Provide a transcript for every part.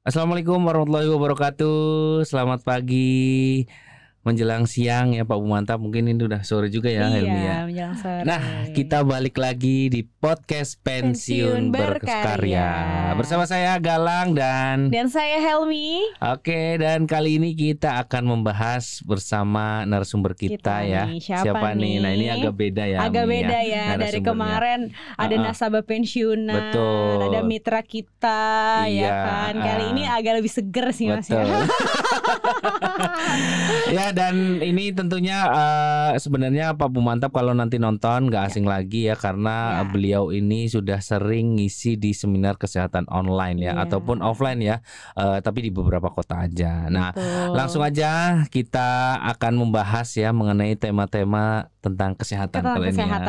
Assalamualaikum warahmatullahi wabarakatuh. Selamat pagi menjelang siang ya Pak Bu Mantap. Mungkin ini udah sore juga ya Helmi ya. Menjelang sore. Nah, kita balik lagi di podcast Pensiun Berkarya. Bersama saya Galang dan saya Helmi. Oke, dan kali ini kita akan membahas bersama narasumber kita ya. Nih, siapa nih? Nah, ini agak beda ya. Agak Ami, beda ya. Dari kemarin ada nasabah pensiunan, betul. ada mitra kita ya kan. Kali ini agak lebih seger sih Mas ya. Ya, dan ini tentunya sebenarnya Pak Bu Mantap kalau nanti nonton gak asing lagi ya, karena beliau ini sudah sering ngisi di seminar kesehatan online ya, ataupun offline ya, tapi di beberapa kota aja. Nah, langsung aja kita akan membahas ya mengenai tema-tema tentang kesehatan kali ini ya,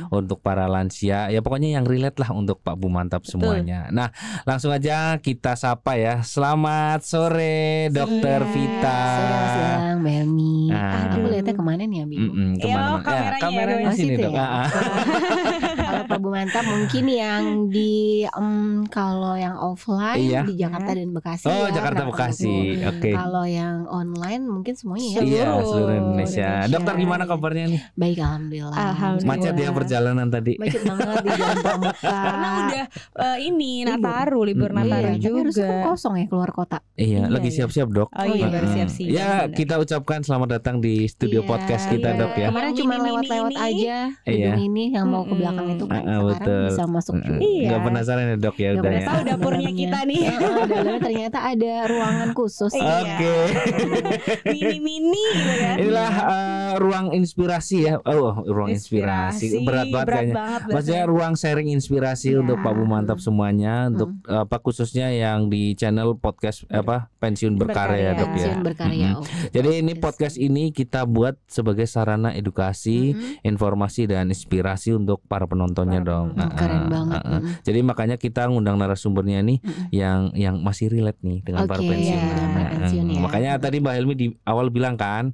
untuk para lansia ya, pokoknya yang relate lah untuk Pak Bu Mantap semuanya. Nah, langsung aja kita sapa ya. Selamat sore Dokter Vita. Siang Mbak Helmi. Aku lihatnya kemana nih ya, Bim? Kameranya sini dok. Kalau Pak Bu Mantap mungkin yang di kalau yang offline di Jakarta dan Bekasi. Oh ya, Jakarta Bekasi. Oke. Kalau yang online mungkin semuanya ya. Iya, seluruh Indonesia. Dokter gimana kabarnya nih? Baik, alhamdulillah. Macet ya perjalanan tadi. Macet banget di Jalan Pramuka. Karena udah ini Nataru, libur Nataru juga. Tapi harusnya kan kosong ya keluar kota. Iya, lagi siap-siap dok. Oh iya, baru siap-siap. Ya, kita ucapkan selamat datang di studio podcast kita dok ya. Kemarin cuma lewat-lewat aja. Gedung ini yang mau ke belakang itu kan. Sekarang bisa masuk juga. Gak penasaran ya dok ya, udah ya. Tahu dapurnya kita nih. Dalamnya ternyata ada ruangan khusus. Oke. Mini-mini gitu kan. Inilah ruang inspirasi ya. Ruang inspirasi. Berat banget kayaknya. Maksudnya ruang sharing inspirasi untuk Pak Bu Mantap semuanya, untuk khususnya yang di channel podcast Pensiun Berkarya dok ya. Pensiun Berkarya. Jadi ini podcast ini kita buat sebagai sarana edukasi, informasi dan inspirasi untuk para penontonnya dong. Keren banget. Jadi makanya kita ngundang narasumbernya nih yang masih relate nih dengan para pensiun. Makanya tadi Mbak Helmi di awal bilang kan,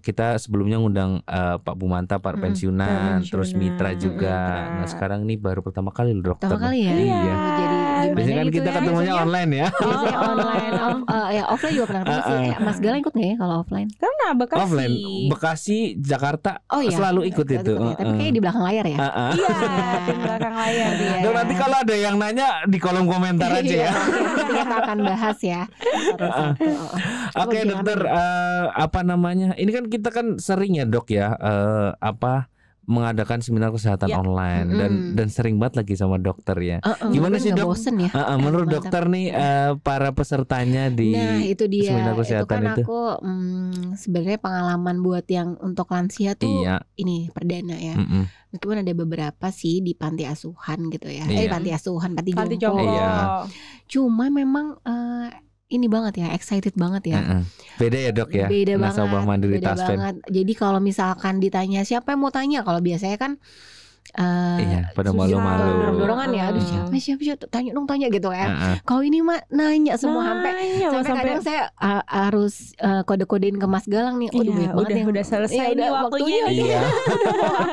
kita sebelumnya ngundang Pak Bu Mantap para pensiunan, terus mitra juga. Nah, sekarang ini baru pertama kali loh dokter. Pertama kali ya. Iya. Jadi biasanya kan kita ketemunya online ya. Biasanya online, offline juga pernah ketemu sih. Mas Galang ikut nggak ya kalau offline? Karena Bekasi. Offline, Bekasi, Jakarta selalu ikut itu. Tapi kayak di belakang layar ya. Iya, di belakang layar dia. Dan nanti kalau ada yang nanya di kolom komentar aja ya. Nanti kita akan bahas ya. Oke dokter, apa namanya? Ini kan kita kan sering ya dok ya, mengadakan seminar kesehatan online dan sering banget lagi sama dokter ya. Gimana sih dok? Bosen ya? Menurut dokter nih para pesertanya di itu dia. seminar kesehatan itu. Kan aku sebenarnya pengalaman buat yang untuk lansia tuh ini perdana ya. Meskipun ada beberapa sih di panti asuhan gitu ya. Panti asuhan, panti jompo. Cuma memang ini banget ya, excited banget ya. Beda ya dok ya. Beda Nasabah Mandiri Taspen. banget. Jadi kalau misalkan ditanya siapa yang mau tanya, kalau biasanya kan pada malu-malu. Dorongan ya, aduh siapa tanya gitu ya. Kalau ini mah nanya semua sampai kadang saya harus kode-kodein ke Mas Galang nih. Udah selesai nih waktunya. Iya.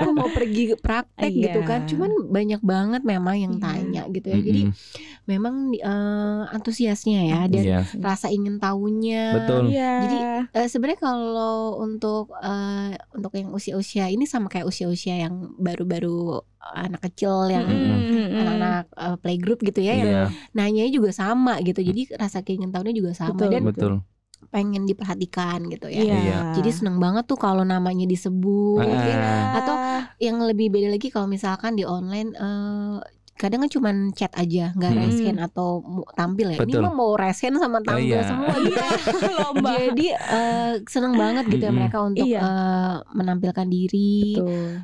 Aku mau pergi praktek gitu kan. Cuman banyak banget memang yang tanya gitu ya. Jadi memang antusiasnya ya dan rasa ingin tahunya. Betul. Jadi sebenarnya kalau untuk yang usia-usia ini sama kayak usia-usia yang baru-baru anak kecil yang anak-anak playgroup gitu ya, yang nanya juga sama gitu. Jadi rasa keingin tahunya juga sama. Betul. Pengen diperhatikan gitu ya. Jadi seneng banget tuh kalau namanya disebut. Atau yang lebih beda lagi kalau misalkan di online kadang kan cuma chat aja, nggak resen atau tampil ya. Betul. Ini mah mau resen sama tampil semua gitu. Jadi seneng banget gitu ya mereka untuk menampilkan diri.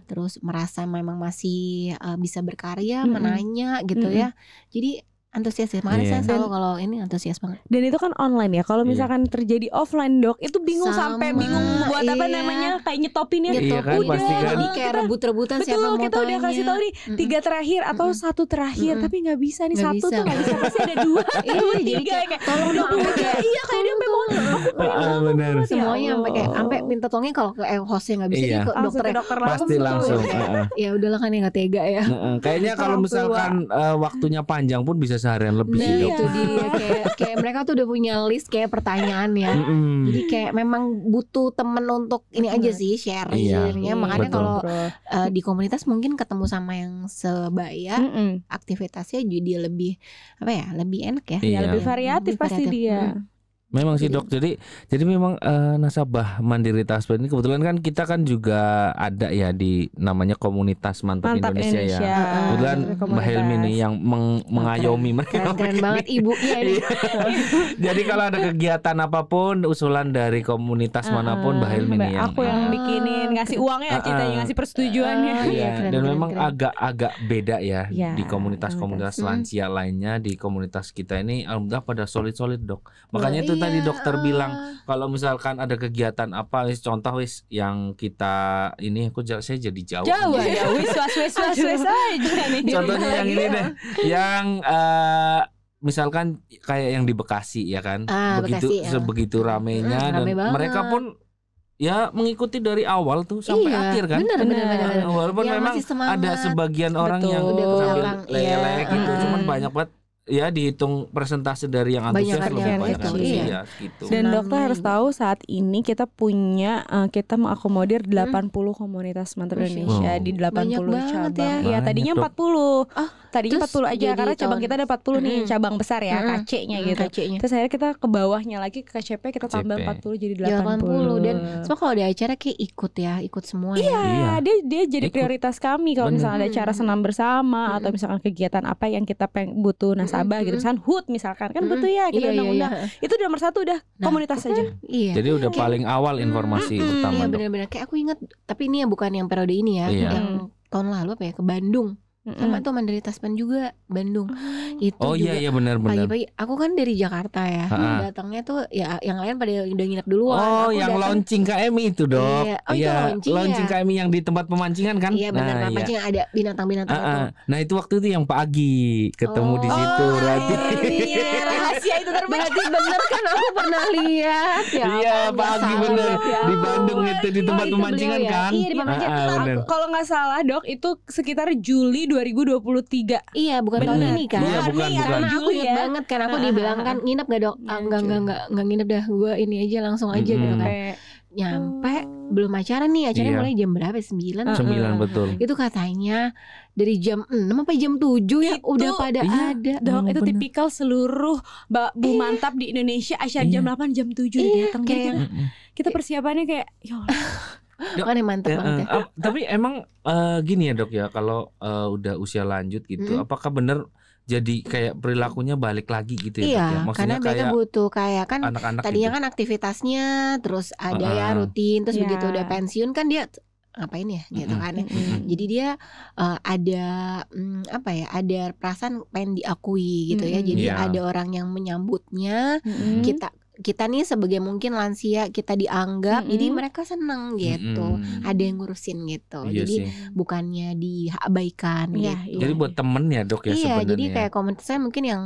Terus merasa memang masih bisa berkarya, menanya gitu ya. Jadi antusias ya, makanya saya selalu kalau ini antusias banget. Dan itu kan online ya. Kalau misalkan terjadi offline dok, itu bingung sampai bingung buat apa namanya kayak nyetopinnya. Iya kan, udah, pasti kan. Jadi kayak rebut-rebutan siapa mau kita udah kasih tahu nih 3 terakhir atau 1 terakhir, tapi nggak bisa nih, satu tuh nggak bisa, pasti ada 2 atau 3 kayak tolong dong, iya kayak dia pengen benar. Semuanya sampai minta tolongnya kalau ke hostnya nggak bisa ke dokter pasti langsung. Ya udahlah kan yang nggak tega ya. Kayaknya kalau misalkan waktunya panjang pun bisa seharian lebih sih, Dok. Itu dia kayak mereka tuh udah punya list kayak pertanyaan ya. Jadi kayak memang butuh temen untuk ini aja sih share-nya. Makanya kalau di komunitas mungkin ketemu sama yang sebaya, aktivitasnya jadi lebih lebih enak ya. Ya lebih variatif pasti dia. Memang sih, Dok. Jadi memang nasabah Mandiri Taspen ini kebetulan kan kita kan juga ada ya di namanya komunitas Mantap Indonesia ya. Kebetulan Mbak Helmi nih yang mengayomi mereka. Keren banget ibunya ini. Jadi kalau ada kegiatan apapun usulan dari komunitas manapun Mbak Helmi nih aku yang bikinin, ngasih uangnya, ceritanya ngasih persetujuannya. Dan memang agak beda ya di komunitas-komunitas lansia lainnya. Di komunitas kita ini alhamdulillah pada solid-solid, Dok. Makanya itu tadi dokter bilang kalau misalkan ada kegiatan apa, contoh yang kita ini saya jadi jauh ya, wis aja nih. Contohnya yang ini deh, yang misalkan kayak yang di Bekasi ya kan, sebegitu ramenya dan mereka pun ya mengikuti dari awal tuh sampai akhir kan. Benar. Walaupun memang ada sebagian orang yang sambil leleh gitu, cuman banyak banget. Ya dihitung persentase dari yang antusias lebih banyak antusias gitu. Dan dokter harus tahu saat ini kita punya kita mengakomodir 80 komunitas Mantap Indonesia di 80 cabang. Ya tadinya 40. Tadinya 40 aja karena cabang kita ada 40 nih, cabang besar ya, KC-nya gitu. Terus akhirnya kita ke bawahnya lagi ke KCP kita tambah 40 jadi 80. Dan semua kalau ada acara kayak ikut semua. Iya, dia jadi prioritas kami kalau misalnya ada acara senam bersama atau misalkan kegiatan apa yang kita butuh nasabah gitu, misalkan HUT misalkan kan butuh ya kita undang-undang. Itu nomor 1 udah komunitas saja. Jadi udah paling awal informasi pertama. Iya benar-benar kayak aku ingat, tapi ini ya bukan yang periode ini ya, yang tahun lalu ke Bandung. Sama tuh Mandiri Taspen juga Bandung. Itu juga benar. Pagi-pagi aku kan dari Jakarta ya. Datangnya tuh ya yang lain pada udah nginep duluan. Aku yang launching KMI itu, Dok. Iya, launching KMI yang di tempat pemancingan kan? Iya benar, mancing ada binatang-binatang itu. Nah, itu waktu itu yang pagi ketemu di situ berarti. Iya, rahasia itu berarti bener kan aku pernah lihat ya. Iya, pagi bener di Bandung itu di tempat pemancingan kan? Iya, di pemancingan. Kalau nggak salah, Dok, itu sekitar Juli 2023. Iya, bukan tahun ini kan? Iya, bukan. Karena aku ingat banget kan aku dibilang kan nginep gak, Dok? Enggak nginep dah, gue ini aja langsung aja gitu kan. Nyampe belum acara nih, acaranya mulai jam berapa? 9 betul. Itu katanya dari jam 6 sampai jam 7 ya itu, udah pada ada. Dok, itu tipikal seluruh Bu Mantap di Indonesia acara jam 8 jam 7 datang. Jadi kita persiapannya kayak ya Dok, mantap banget ya. Tapi emang gini ya, Dok ya, kalau udah usia lanjut gitu, apakah bener jadi kayak perilakunya balik lagi gitu ya? Iya, Dok, ya? Maksudnya karena mereka butuh kayak kan anak-anak tadinya gitu. kan aktivitasnya terus ada ya rutin, terus begitu udah pensiun kan dia ngapain ya gitu kan ya. Jadi dia ada ada perasaan pengen diakui gitu ya. Jadi ada orang yang menyambutnya, kita nih sebagai mungkin lansia kita dianggap, jadi mereka seneng gitu. Ada yang ngurusin gitu. Jadi bukannya diabaikan gitu. Jadi buat temen ya, Dok ya sebenarnya. Iya, jadi kayak komunitasnya mungkin yang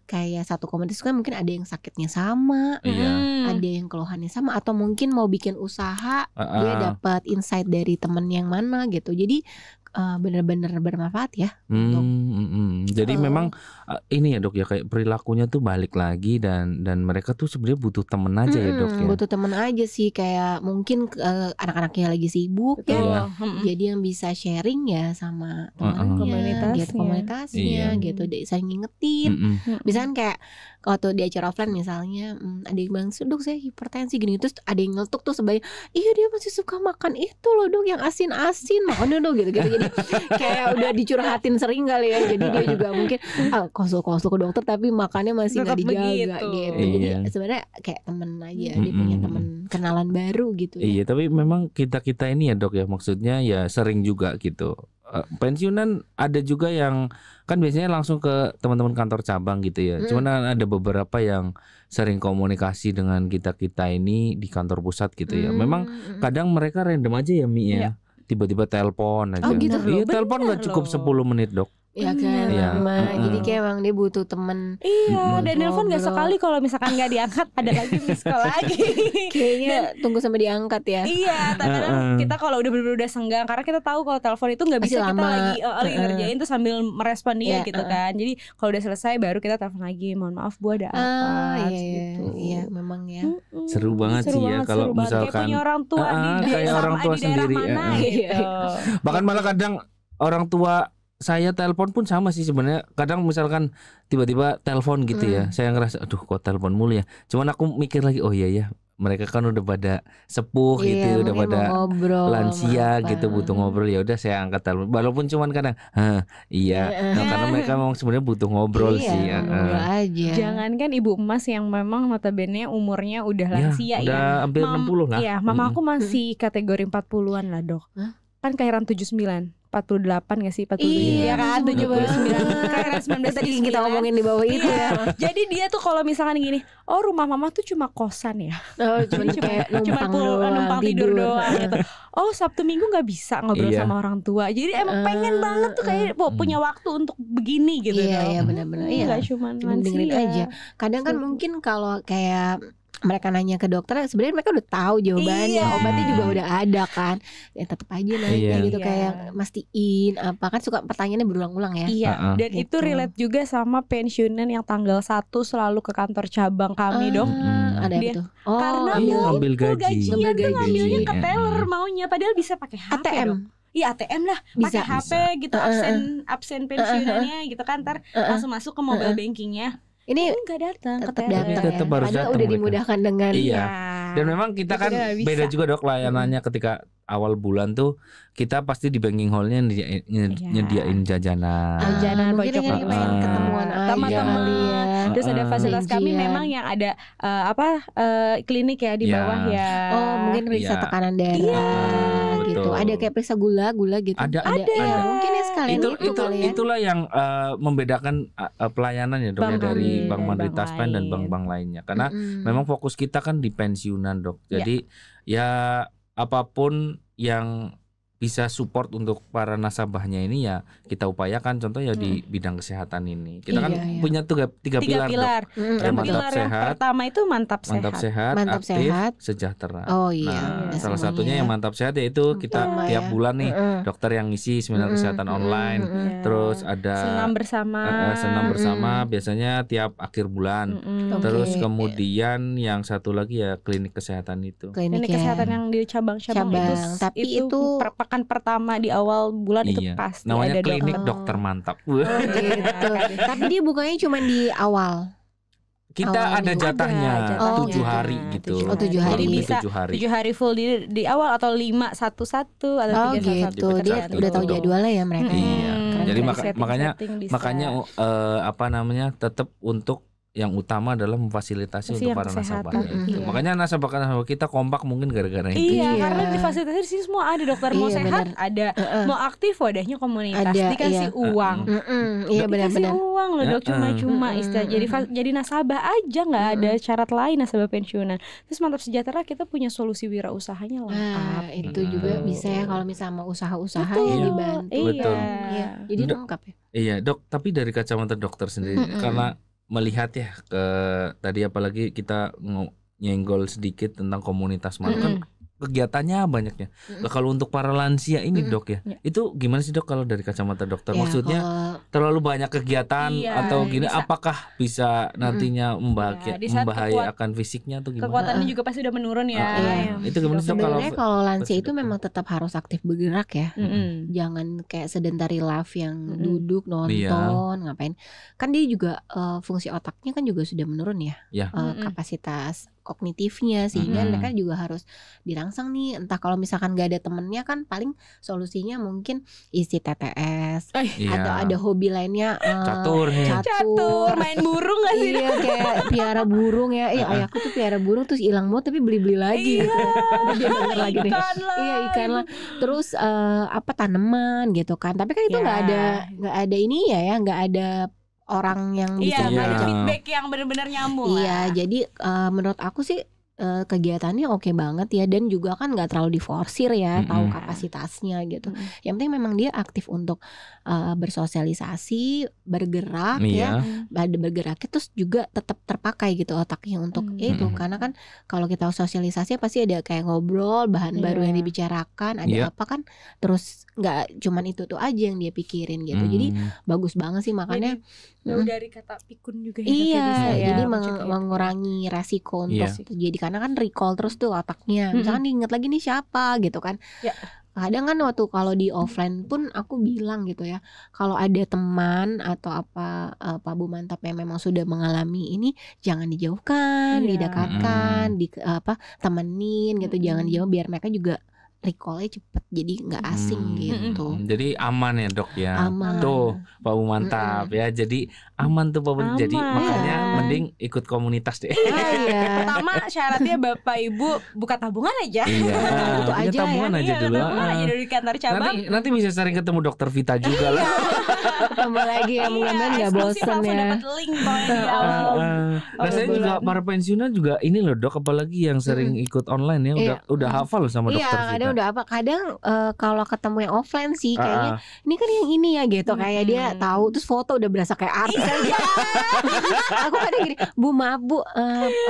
kayak satu komunitas kan mungkin ada yang sakitnya sama, ada yang keluhannya sama, atau mungkin mau bikin usaha dia dapat insight dari temen yang mana gitu. Jadi benar-benar bermanfaat ya. Jadi memang ini ya, Dok ya, kayak perilakunya tuh balik lagi dan mereka tuh sebenarnya butuh temen aja ya, Dok ya. Butuh temen aja sih, kayak mungkin anak-anaknya lagi sibuk ya. Jadi yang bisa sharing ya sama temennya, komunitasnya gitu, saling ngingetin. Misalkan kayak waktu di acara offline misalnya ada yang bilang, Dok saya hipertensi gini, terus ada yang ngetuk tuh sebagai iya dia masih suka makan itu loh, Dok, yang asin-asin makan dong gitu. Jadi kayak udah dicurhatin sering kali ya. Jadi dia juga mungkin konsul ke dokter tapi makannya masih nggak dijaga gitu. Jadi sebenarnya kayak temen aja, dia punya temen kenalan baru gitu ya. Iya, tapi memang kita ini ya, Dok ya, maksudnya ya sering juga gitu. Pensiunan ada juga yang kan biasanya langsung ke teman-teman kantor cabang gitu ya. Cuman ada beberapa yang sering komunikasi dengan kita ini di kantor pusat gitu ya. Memang kadang mereka random aja ya, Mi ya. Tiba-tiba telepon aja. Oh gitu. Iya, telepon nggak cukup 10 menit, Dok. Ya kan, Iya. jadi kayak emang dia butuh temen. Iya, dan nelpon gak sekali, kalau misalkan gak diangkat ada lagi miss call lagi. Kayaknya tunggu sampai diangkat ya. Iya, kadang kita kalau udah bener-bener udah senggang, karena kita tahu kalau telepon itu nggak bisa Masih kita lama. lagi ngerjain tuh sambil merespon dia Iya, gitu kan. Jadi kalau udah selesai baru kita telepon lagi, mohon maaf Bu ada apa gitu. Iya, memang ya. Seru banget sih ya kalau misalkan kayak punya orang tua kayak orang tua di daerah sendiri, mana Iya. gitu. bahkan malah kadang orang tua saya telepon pun sama sih sebenarnya. Kadang misalkan tiba-tiba telepon gitu ya, saya ngerasa aduh kok telepon mulu ya. Cuman aku mikir lagi, oh iya ya, mereka kan udah pada sepuh gitu, udah pada lansia gitu, butuh ngobrol. Ya udah saya angkat telepon, walaupun cuman kadang iya. Nah, karena mereka memang sebenarnya butuh ngobrol sih ya. Ngobrol aja. Jangankan ibu emas yang memang notabene umurnya udah lansia udah hampir 60 lah. Iya, mama aku masih kategori 40-an lah, Dok. Kan kelahiran 79, 48 gak sih? 47 Iya kan, 79 kelahiran 19 tadi kita ngomongin di bawah itu ya. Jadi dia tuh kalau misalkan gini, oh rumah mama tuh cuma kosan ya. Oh, cuma kayak numpang tidur doang gitu. Oh Sabtu Minggu nggak bisa ngobrol sama orang tua. Jadi emang pengen banget tuh kayak punya waktu untuk begini gitu. Iya benar-benar. Iya. Gak cuma dengerin aja. Kadang kan mungkin kalau kayak mereka nanya ke dokter, sebenarnya mereka udah tahu jawabannya, obatnya juga udah ada kan, ya tetap aja nanya gitu kayak mastiin apa, kan suka pertanyaannya berulang-ulang ya. Iya. Dan gitu. Itu relate juga sama pensiunan yang tanggal 1 selalu ke kantor cabang kami dong. Ada apa tuh? Karena ngambil gajian tuh ngambilnya ke teller maunya, padahal bisa pakai HP ATM dong. Iya ATM lah, pakai HP gitu, absen pensiunannya gitu kan, ntar langsung masuk ke mobile bankingnya. Ini nggak datang, tetap datang tetap ya. harus Padahal datang udah mereka. dimudahkan dengan Iya. Dan memang kita kan beda juga Dok layanannya ketika awal bulan tuh kita pasti di banking hallnya nyediain jajanan. mungkin ini pengen ketemuan teman-teman. Terus ada fasilitas kami Janjian. memang yang ada klinik ya di bawah ya. Oh mungkin periksa tekanan darah gitu. betul. Ada kayak periksa gula gitu. Ada. Ya, mungkin ya sekalian itu kali ya. Itulah yang membedakan pelayanan ya Dok ya, dari Bank Mandiri Taspen dan bank-bank lainnya. Karena memang fokus kita kan di pensiunan Dok. Jadi ya apapun yang bisa support untuk para nasabahnya ini ya kita upayakan, contoh ya di bidang kesehatan ini. Kita kan punya tiga pilar. Dok. Yang Mantap pilar sehat, yang pertama itu mantap sehat, Mantap aktif, sehat, sejahtera. Oh iya. Nah, salah satunya yang mantap sehat yaitu kita tiap bulan nih dokter yang ngisi seminar kesehatan online. Terus ada senam bersama. Biasanya tiap akhir bulan. Terus kemudian yang satu lagi ya klinik kesehatan itu. Klinik kesehatan yang di cabang-cabang itu pekan pertama di awal bulan itu pasti namanya ada klinik dokter mantap. Gitu. Tapi dia bukanya cuma di awal. Kita ada jatahnya 7 hari gitu. 7 hari. Jadi bisa 7 hari full di awal atau 5-1-1 atau 3-1-1 gitu. Dia udah tahu jadwalnya ya mereka. Iya. Jadi makanya tetap untuk yang utama adalah memfasilitasi untuk para nasabahnya itu. Makanya nasabah kita kompak mungkin gara-gara itu. Iya, karena di fasilitasi di sini semua ada dokter, mau sehat ada, mau aktif wadahnya komunitas, dikasih uang. Iya benar-benar. Dikasih uang loh Dok, cuma istilah jadi nasabah aja, nggak ada syarat lain nasabah pensiunan. Terus Mantap Sejahtera kita punya solusi wirausahanya lengkap. Itu juga bisa ya kalau misalnya mau usaha-usaha ya dibantu. Betul. Iya. Jadi lengkap ya. Iya Dok, tapi dari kacamata dokter sendiri karena melihat ya ke tadi apalagi kita nyenggol sedikit tentang komunitas malu kan kegiatannya banyaknya. Nah, kalau untuk para lansia ini Dok ya, itu gimana sih Dok kalau dari kacamata dokter? Ya, maksudnya terlalu banyak kegiatan atau gini, apakah bisa nantinya membahayakan fisiknya atau gimana? Kekuatannya juga pasti udah menurun ya. Itu gimana sih Dok kalau lansia itu memang tetap harus aktif bergerak ya. Jangan kayak sedentary life yang duduk nonton ngapain. Kan dia juga fungsi otaknya kan juga sudah menurun ya. Kapasitas kognitifnya sehingga mereka juga harus dirangsang nih, entah kalau misalkan gak ada temennya kan paling solusinya mungkin isi TTS atau ada hobi lainnya catur, main burung gak sih? Iya kayak piara burung ya. Ayahku tuh piara burung terus hilang banget tapi beli lagi gitu. Dia denger lagi nih. Ikan lah. Terus tanaman gitu kan. Tapi kan itu nggak ada ini ya nggak ada orang yang bisa ada feedback yang benar-benar nyambung. Iya, jadi menurut aku sih kegiatannya oke banget ya, dan juga kan nggak terlalu diforsir ya, tahu kapasitasnya gitu. Yang penting memang dia aktif untuk bersosialisasi, bergerak ya, bergerak terus juga tetap terpakai gitu otaknya untuk itu, karena kan kalau kita sosialisasi pasti ada kayak ngobrol, bahan baru yang dibicarakan, ada apa kan, terus nggak cuman itu tuh aja yang dia pikirin gitu. Jadi bagus banget sih, makanya dari kata pikun juga jadi mengurangi resiko untuk jadi, karena kan recall terus tuh otaknya, misalkan diingat lagi nih siapa gitu kan. Kadang kan waktu kalau di offline pun aku bilang gitu ya, kalau ada teman atau Pak Bu Mantap yang memang sudah mengalami ini, jangan dijauhkan, didekatkan, temenin gitu, jangan dijauh, biar mereka juga recall-nya cepet, jadi nggak asing gitu. Jadi aman ya dok ya. Aman. Tuh Pak Bu Mantap ya. Jadi aman tuh Pak Bu. Jadi makanya mending ikut komunitas deh. Pertama syaratnya Bapak Ibu buka tabungan aja. Iya. Itu aja tabungan aja dulu. Tabungan aja dari kantor cabang. Nanti bisa sering ketemu Dokter Vita juga lah. Ketemu lagi ya, mudah-mudahan nggak bosan ya. Dapat link di awal. Nah saya juga para pensiunan juga ini loh dok, apalagi yang sering ikut online ya, udah hafal sama Dokter Vita. Udah apa, kadang kalau ketemu yang offline sih kayaknya ini kan yang ini ya gitu, kayak dia tahu, terus foto udah berasa kayak artis aja. Aku kadang gini, Bu maaf Bu,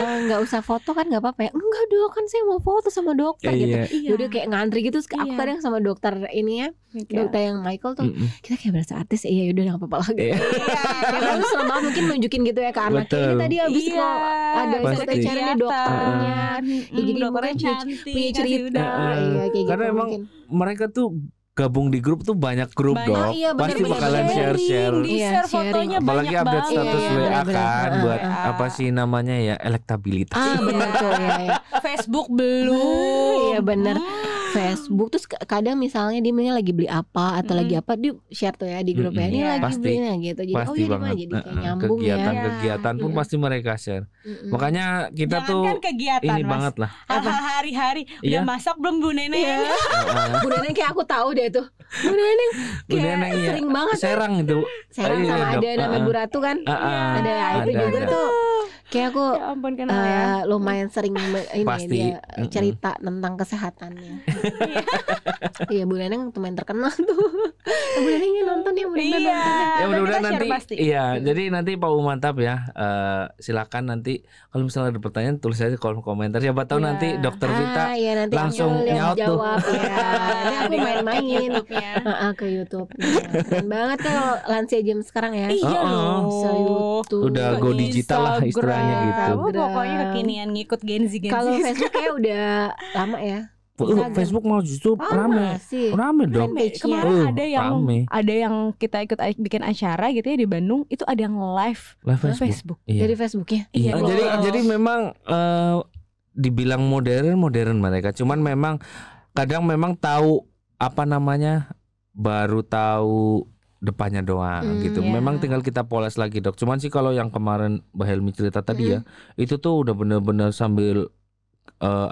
nggak usah foto kan nggak apa-apa ya? Enggak dok, kan saya mau foto sama dokter gitu. Udah kayak ngantri gitu. Aku kadang sama dokter ini ya, dokter yang Michael tuh, kita kayak berasa artis. Iya udah nggak apa-apa lagi. Karena lu selama mungkin nunjukin gitu ya ke anaknya, ini tadi abis kok ada acaranya dokternya, jadi dokternya punya cerita. Karena emang mereka tuh gabung di grup tuh banyak grup dong, pasti bakalan share-share, fotonya apalagi banyak update status WA kan, buat apa sih namanya ya, elektabilitas. Benar tuh ya. Facebook belum. Iya benar. Facebook terus kadang misalnya dia lagi beli apa atau lagi apa, dia share tuh ya di grupnya, ini lagi belinya gitu. Jadi pasti banget. Jadi kayak nyambung kegiatan pun pasti mereka share. Makanya kita tuh kegiatan, ini banget lah. Hari-hari udah masak belum Bu Neneng? Bu Neneng kayak aku tahu deh tuh. Bu Neneng kayak sering banget serang itu. Serang sama ada namanya Bu Ratu kan. Ada itu juga tuh. Kayak aku ya ampun, kenal ya. Lumayan sering ini dia cerita tentang kesehatannya. Iya Bu Neneng teman terkenal tuh. Bu Neneng nonton ya, mudah-mudahan nanti. Iya, jadi nanti Pak Bu Mantap ya, silakan nanti kalau misalnya ada pertanyaan tulis aja kolom komentar. Siapa tahu nanti Dokter Vita langsung nyaut tuh. Nanti aku main-main ke YouTube. Keren banget kan kalau lansia jam sekarang ya. Iya loh. Udah go digital lah istilahnya gitu. Pokoknya kekinian ngikut Gen Z. Kalau Facebook kayak udah lama ya. Facebook malah justru rame dong. Kemarin ada yang kita ikut bikin acara gitu ya di Bandung, itu ada yang live Facebook. Dari Facebooknya. Iya. Jadi memang dibilang modern mereka, cuman memang kadang memang tahu apa namanya, baru tahu depannya doang gitu. Memang tinggal kita poles lagi dok. Cuman sih kalau yang kemarin Mbak Helmi cerita tadi ya, itu tuh udah bener-bener sambil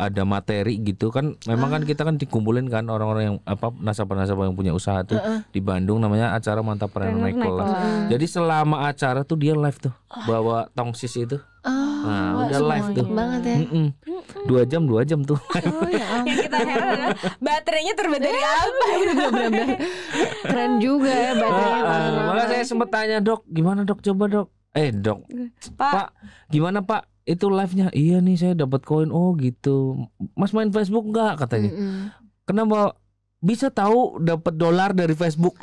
ada materi gitu kan. Memang kan kita kan dikumpulin kan orang-orang yang nasabah-nasabah yang punya usaha tuh di Bandung, namanya acara Mantap Preneur Kelas. Jadi selama acara tuh dia live tuh bawa tongsis itu. Nah, udah live tuh banget ya. 2 jam tuh. Yang kita heran adalah baterainya terbuat dari apa? Keren juga ya baterainya. Malah saya sempat tanya dok, gimana dok, coba dok. Dok, Pak, gimana Pak? Itu live-nya. Iya nih saya dapat koin. Oh gitu. Mas main Facebook enggak katanya? Kenapa bisa tahu dapat dolar dari Facebook?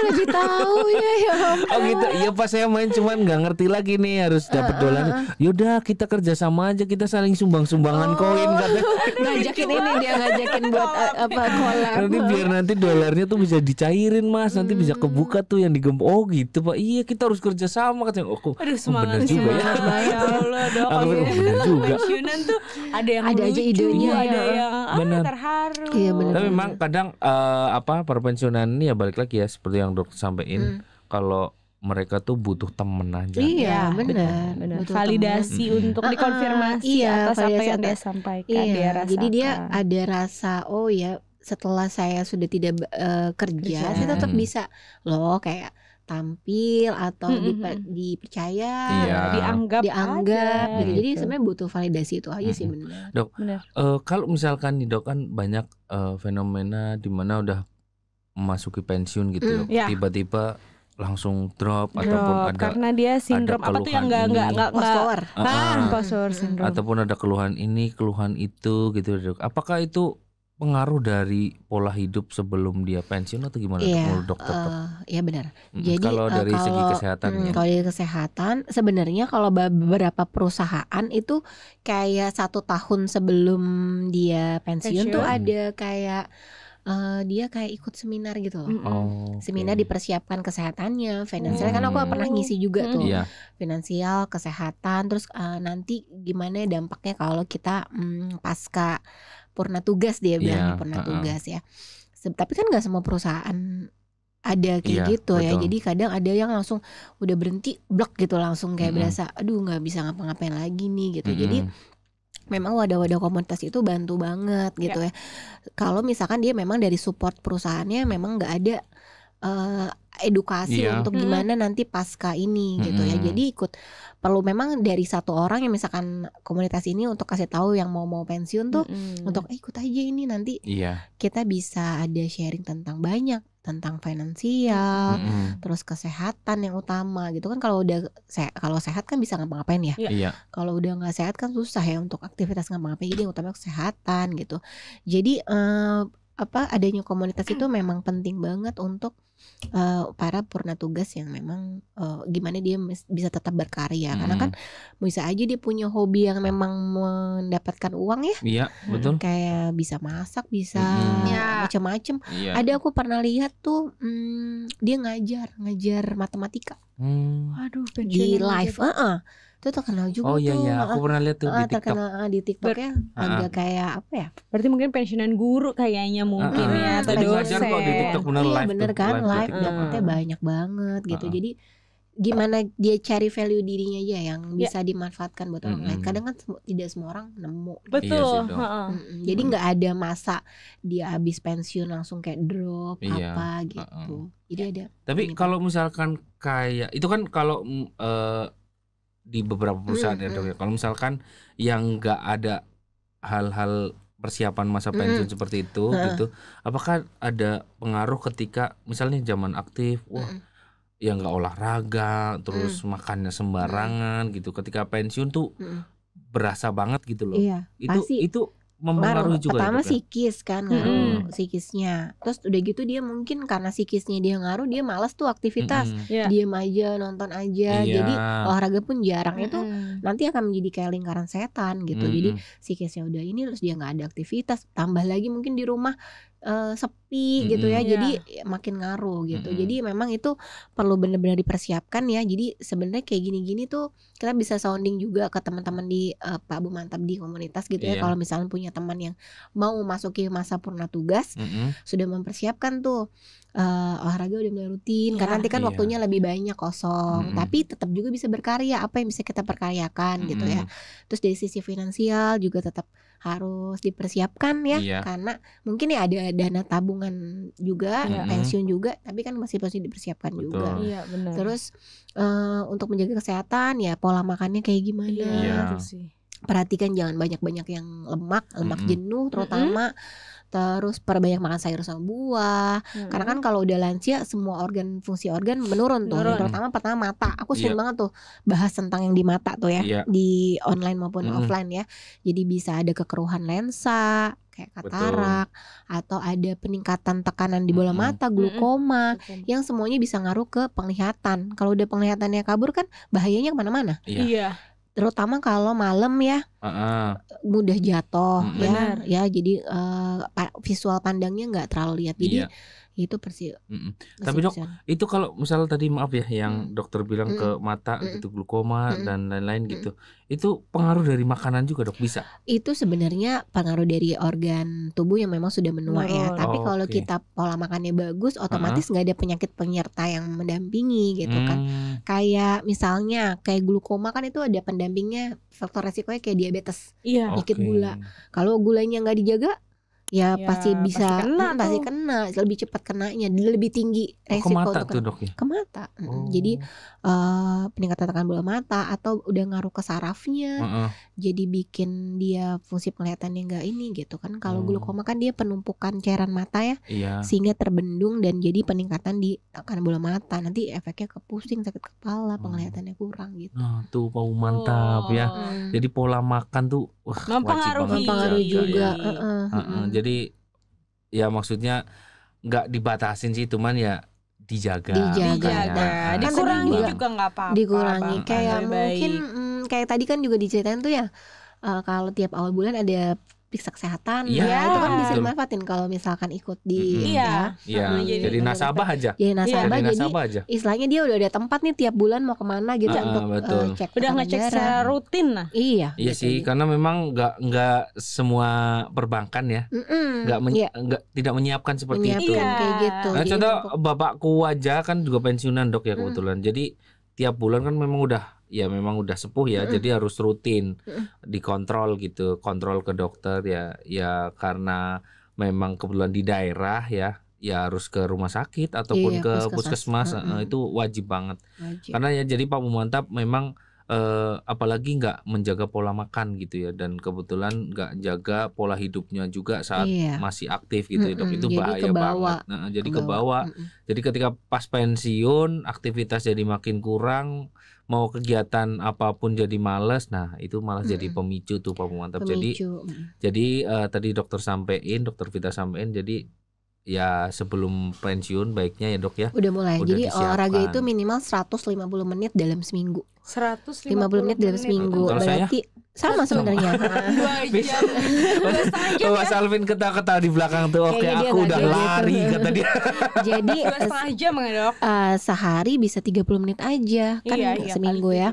Lebih tahu ya. Oh gitu. Iya pas saya main cuman nggak ngerti lagi nih harus dapat dolar. Yaudah kita kerja sama aja, kita saling sumbang-sumbangan koin katanya. Ngajakin ini, dia ngajakin buat collab. Nanti biar nanti dolarnya tuh bisa dicairin mas, nanti bisa kebuka tuh yang digempur. Oh gitu Pak. Iya kita harus kerja sama katanya. Semangat juga ya. Ya Allah dok. Bener juga. Pensiunan tuh ada yang ada aja idenya, ada yang terharu. Iya benar. Tapi memang kadang para pensiunan ini ya balik lagi ya seperti yang dokter sampaikan, kalau mereka tuh butuh temen aja. Iya benar. Validasi untuk dikonfirmasi atas apa yang dia sampaikan. Dia rasakan. Jadi dia ada rasa oh ya setelah saya sudah tidak kerja, saya tetap bisa loh kayak tampil atau dipercaya, dianggap gitu. Jadi sebenarnya butuh validasi itu aja sih benar. Dok, kalau misalkan nih Dok, kan banyak fenomena di mana udah memasuki pensiun gitu, Dok. Tiba-tiba langsung drop ataupun ada karena dia sindrom apa tuh yang enggak post-war syndrome, ataupun ada keluhan ini keluhan itu gitu, Dok. Apakah itu pengaruh dari pola hidup sebelum dia pensiun atau gimana, menurut dokter? Iya benar. Jadi kalau dari segi kesehatan kalau dari kesehatan sebenarnya kalau beberapa perusahaan itu kayak 1 tahun sebelum dia pensiun tuh ada kayak dia kayak ikut seminar gitu loh. Seminar dipersiapkan kesehatannya, finansial. Kan aku pernah ngisi juga tuh, finansial, kesehatan, terus nanti gimana dampaknya kalau kita pasca purna tugas, dia bilang purna tugas ya. Tapi kan nggak semua perusahaan ada kayak gitu ya. Jadi kadang ada yang langsung udah berhenti blok gitu, langsung kayak berasa aduh nggak bisa ngapa-ngapain lagi nih gitu. Jadi memang wadah-wadah komunitas itu bantu banget gitu ya. Kalau misalkan dia memang dari support perusahaannya memang nggak ada edukasi untuk gimana nanti pasca ini gitu ya. Jadi perlu memang dari satu orang yang misalkan komunitas ini untuk kasih tahu yang mau pensiun tuh untuk ikut aja ini nanti kita bisa ada sharing tentang banyak tentang finansial, terus kesehatan yang utama gitu kan. Kalau udah kalau sehat kan bisa ngapa-ngapain ya. Kalau udah nggak sehat kan susah ya untuk aktivitas ngapa-ngapain. Jadi yang utama kesehatan gitu. Jadi adanya komunitas itu memang penting banget untuk para purna tugas yang memang gimana dia bisa tetap berkarya. Karena kan bisa aja dia punya hobi yang memang mendapatkan uang ya. Iya, betul. Kayak bisa masak, bisa macam-macam. Ada aku pernah lihat tuh dia ngajar matematika. Aduh, di live. Itu terkenal juga tuh. Iya, aku pernah lihat tuh di TikTok. Terkenal di TikTok ya. Agak kayak apa ya? Berarti mungkin pensiunan guru kayaknya mungkin ya, atau dosen. Kok di TikTok bener live. Bener kan, live dapetnya banyak banget gitu. Jadi gimana dia cari value dirinya aja yang bisa dimanfaatkan buat orang lain. Kadang kan tidak semua orang nemu. Betul. Jadi nggak ada masa dia habis pensiun langsung kayak drop apa gitu. Jadi ada. Tapi kalau misalkan kayak itu kan kalau di beberapa perusahaan ya Dok ya. Kalau misalkan yang nggak ada hal-hal persiapan masa pensiun seperti itu gitu, apakah ada pengaruh ketika misalnya zaman aktif, ya nggak olahraga, terus makannya sembarangan gitu, ketika pensiun tuh berasa banget gitu loh. Itu mempengaruhi juga. Pertama psikis kan, ngaruh psikisnya. Terus udah gitu dia mungkin karena psikisnya dia ngaruh, dia malas tuh aktivitas, diem aja, nonton aja. Jadi olahraga pun jarang. Itu nanti akan menjadi kayak lingkaran setan gitu. Jadi psikisnya udah ini, terus dia nggak ada aktivitas. Tambah lagi mungkin di rumah sepi gitu ya. Jadi makin ngaruh gitu. Jadi memang itu perlu benar-benar dipersiapkan ya. Jadi sebenarnya kayak gini-gini tuh kita bisa sounding juga ke teman-teman di Pak Bu Mantap di komunitas gitu ya. Kalau misalnya punya teman yang mau masuki masa purna tugas, sudah mempersiapkan tuh olahraga udah mulai rutin, karena nanti kan waktunya lebih banyak kosong, tapi tetap juga bisa berkarya. Apa yang bisa kita perkaryakan gitu ya. Terus dari sisi finansial juga tetap harus dipersiapkan ya, karena mungkin ya ada dana tabungan juga, pensiun juga, tapi kan masih dipersiapkan juga. Benar. Terus untuk menjaga kesehatan ya pola makannya kayak gimana, perhatikan jangan banyak-banyak yang lemak jenuh terutama. Terus perbanyak makan sayur sama buah. Karena kan kalau udah lansia semua fungsi organ menurun tuh. Terutama pertama mata. Aku sering banget tuh bahas tentang yang di mata tuh ya, di online maupun offline ya. Jadi bisa ada kekeruhan lensa kayak katarak, atau ada peningkatan tekanan di bola mata, glukoma, yang semuanya bisa ngaruh ke penglihatan. Kalau udah penglihatannya kabur kan bahayanya kemana-mana. Terutama kalau malam ya, mudah jatuh ya, jadi visual pandangnya nggak terlalu lihat. Jadi itu Tapi Dok, itu kalau misalnya tadi maaf ya yang dokter bilang ke mata gitu, glukoma dan lain-lain gitu, itu pengaruh dari makanan juga Dok, bisa? Itu sebenarnya pengaruh dari organ tubuh yang memang sudah menua ya. Tapi kalau kita pola makannya bagus, otomatis nggak ada penyakit penyerta yang mendampingi gitu kan. Kayak misalnya kayak glukoma kan itu ada pendampingnya, faktor resikonya kayak diabetes, penyakit gula. Kalau gulanya nggak dijaga ya pasti bisa pasti kena, lebih cepat kenanya, lebih tinggi resiko ke mata untuk tuh dok ya? ke mata. Jadi peningkatan tekan bola mata atau udah ngaruh ke sarafnya, jadi bikin dia fungsi penglihatannya nggak ini gitu kan. Kalau glaukoma kan dia penumpukan cairan mata ya, sehingga terbendung dan jadi peningkatan di tekan bola mata. Nanti efeknya ke pusing, sakit kepala, penglihatannya kurang gitu. Nah tuh mantap ya. Jadi pola makan tuh mempengaruhi juga. Jadi ya maksudnya nggak dibatasin sih, cuman ya dijaga. Dikurangi juga nggak apa-apa. Dikurangi kayak mungkin kayak tadi kan juga diceritain tuh ya, kalau tiap awal bulan ada periksa kesehatan, itu kan bisa dimanfaatin kalau misalkan ikut di jadi nasabah aja. Jadi istilahnya dia udah ada tempat nih tiap bulan mau kemana gitu untuk cek. Udah ngecek secara rutin lah. Iya gitu sih, karena memang nggak semua perbankan ya, tidak menyiapkan seperti itu. Kayak gitu. Nah, contoh bapakku aja kan juga pensiunan dok ya kebetulan. Jadi tiap bulan kan memang udah sepuh ya, jadi harus rutin dikontrol gitu, kontrol ke dokter ya karena memang kebetulan di daerah ya harus ke rumah sakit ataupun ke puskesmas. Itu wajib banget. Karena ya jadi Pak Mumantap memang apalagi nggak menjaga pola makan gitu ya, dan kebetulan nggak jaga pola hidupnya juga saat masih aktif gitu ya dok, itu bahaya banget. Jadi kebawa. Jadi ketika pas pensiun aktivitas jadi makin kurang, mau kegiatan apapun jadi males. Nah itu malah jadi pemicu tuh Pak Mumantap. Jadi tadi dokter Vita sampein, jadi ya sebelum pensiun baiknya ya dok ya udah mulai. Jadi olahraga itu minimal 150 menit dalam seminggu. 150 menit dalam seminggu. Berarti sama sebenarnya. 2 jam. Mas Alvin ketawa-ketawa di belakang tuh. Oke, aku udah lari kata dia. Jadi 2,5 jam ya dok. Sehari bisa 30 menit aja kan seminggu ya.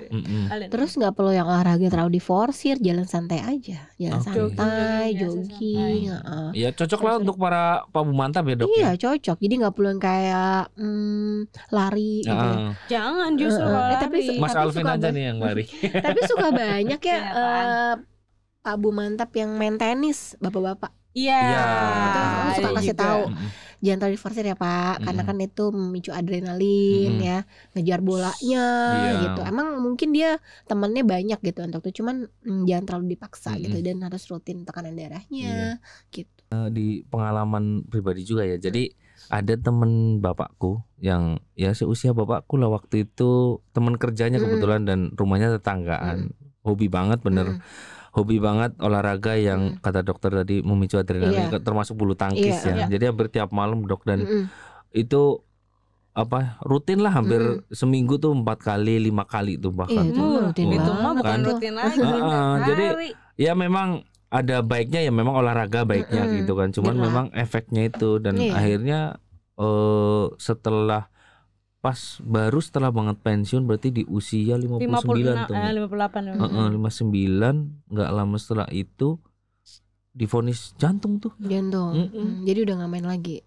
Terus nggak perlu yang olahraga terlalu diforsir, jalan santai aja, jalan santai, jogging. Ya cocok lah untuk para Pak Mumantap ya dok. Iya cocok. Jadi nggak perlu yang kayak lari gitu. Jangan justru tapi Mas Alvin aja nih yang lari. Tapi suka banyak ya Pak Mumantap yang main tenis, bapak-bapak. Iya. Itu suka kasih tahu. Jangan terlalu diforsir ya Pak, karena kan itu memicu adrenalin ya, ngejar bolanya gitu. Emang mungkin dia temannya banyak gitu untuk itu, cuman jangan terlalu dipaksa gitu, dan harus rutin tekanan darahnya gitu. Di pengalaman pribadi juga ya. Jadi ada temen bapakku yang ya seusia bapakku lah waktu itu, teman kerjanya kebetulan dan rumahnya tetanggaan. Hobi banget hobi banget olahraga yang kata dokter tadi memicu adrenalin, termasuk bulu tangkis ya. Jadi hampir tiap malam dok, dan itu rutin lah, hampir seminggu tuh 4 kali 5 kali tuh bahkan. Rutin itu mah bukan rutin lagi. Jadi ya memang ada baiknya ya, memang olahraga baiknya gitu kan. Cuman memang efeknya itu, dan akhirnya setelah banget pensiun, berarti di usia 59 tuh. 58. 59, enggak lama setelah itu divonis jantung tuh. Jadi udah nggak main lagi.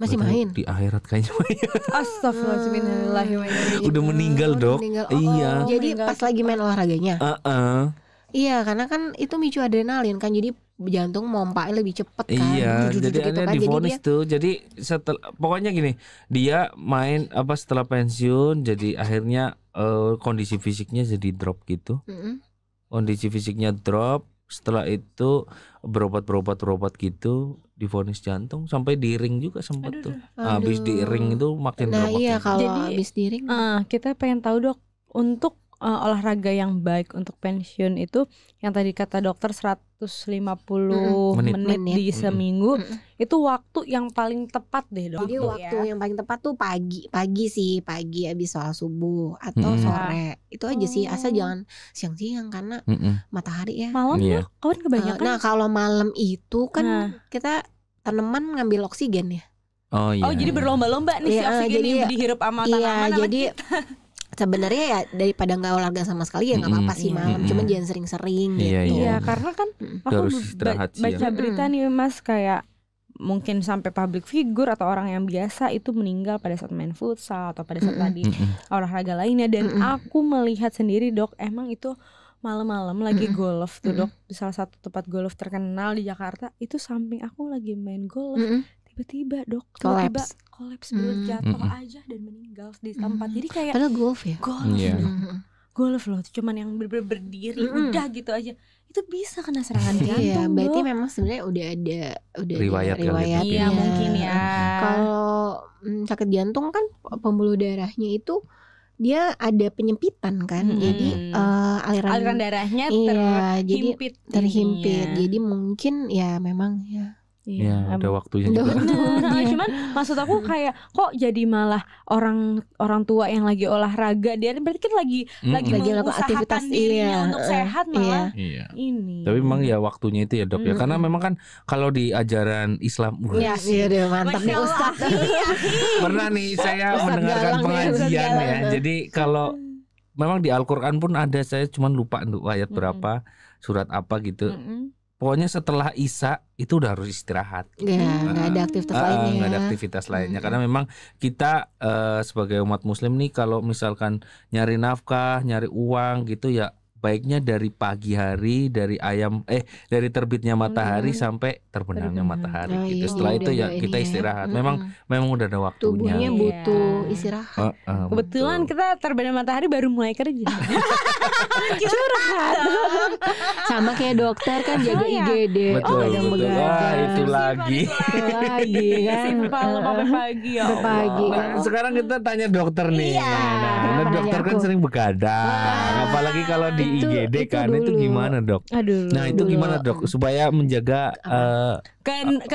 Masih main di akhirat kayaknya. Astagfirullahaladzim. Udah meninggal dok. Iya. Jadi pas lagi main olahraganya. Iya, karena kan itu micu adrenalin kan, jadi jantung mompaknya lebih cepet kan. Iya, jadi ada divonis tuh. Jadi pokoknya gini, dia main setelah pensiun, jadi akhirnya kondisi fisiknya jadi drop gitu. Kondisi fisiknya drop. Setelah itu berobat gitu, divonis jantung, sampai di ring juga sempat tuh. Habis di ring itu makin drop. Iya, kalau habis di ring. Kita pengen tahu dok, untuk olahraga yang baik untuk pensiun itu yang tadi kata dokter 150 menit di seminggu, itu waktu yang paling tepat deh dok. Jadi waktu yang paling tepat tuh pagi habis sholat subuh atau sore. Itu aja sih, asal jangan siang-siang karena matahari ya. Malam dok, kawan kebanyakan. Nah kalau malam itu kan kita tanaman ngambil oksigen ya. Jadi berlomba-lomba nih si oksigen yang dihirup sama tanaman. Jadi sebenarnya ya daripada nggak olahraga sama sekali ya nggak apa-apa sih malam, cuman jangan sering-sering gitu. Iya, karena kan aku baca berita nih Mas, kayak mungkin sampai public figure atau orang yang biasa itu meninggal pada saat main futsal atau pada saat tadi olahraga lainnya, dan aku melihat sendiri dok, emang itu malam-malam lagi golf tuh dok, di salah satu tempat golf terkenal di Jakarta. Itu samping aku lagi main golf, tiba-tiba dok, kolaps jatuh aja dan meninggal di tempat. Jadi kayak padahal golf ya, golf loh, cuman yang berdiri udah gitu aja. Itu bisa kena serangan jantung. Iya, berarti memang sebenarnya udah ada riwayat. Iya mungkin ya. Kalau sakit jantung kan pembuluh darahnya itu dia ada penyempitan kan, jadi aliran darahnya terhimpit. Jadi mungkin ya memang ya. Ya, ada waktunya juga. Cuman maksud aku kayak kok jadi malah orang tua yang lagi olahraga, dia berarti kan lagi melakukan aktivitas dirinya untuk sehat malah ini. Tapi memang ya waktunya itu ya dok ya, karena memang kan kalau di ajaran Islam mantap nih Ustaz. Pernah nih saya mendengarkan pengajian ya. Jadi kalau memang di Al-Qur'an pun ada, saya cuma lupa untuk ayat berapa, surat apa gitu. Pokoknya setelah Isya itu udah harus istirahat. Nggak ada aktivitas lainnya. Nggak ada aktivitas lainnya. Karena memang kita sebagai umat Muslim nih, kalau misalkan nyari nafkah, nyari uang gitu ya, baiknya dari pagi hari, dari terbitnya matahari sampai terbenamnya matahari gitu. Setelah itu ya kita istirahat. Memang udah ada waktunya. Tubuhnya butuh istirahat. Kebetulan kita terbenam matahari baru mulai kerja. Curhat. Sama kayak dokter kan jaga IGD. Betul. Itu lagi kan. Simpel pagi ya. Nah, sekarang kita tanya dokter nih. Karena dokter kan sering begadang, apalagi kalau di IGD kan itu gimana dok? Nah itu gimana dok supaya menjaga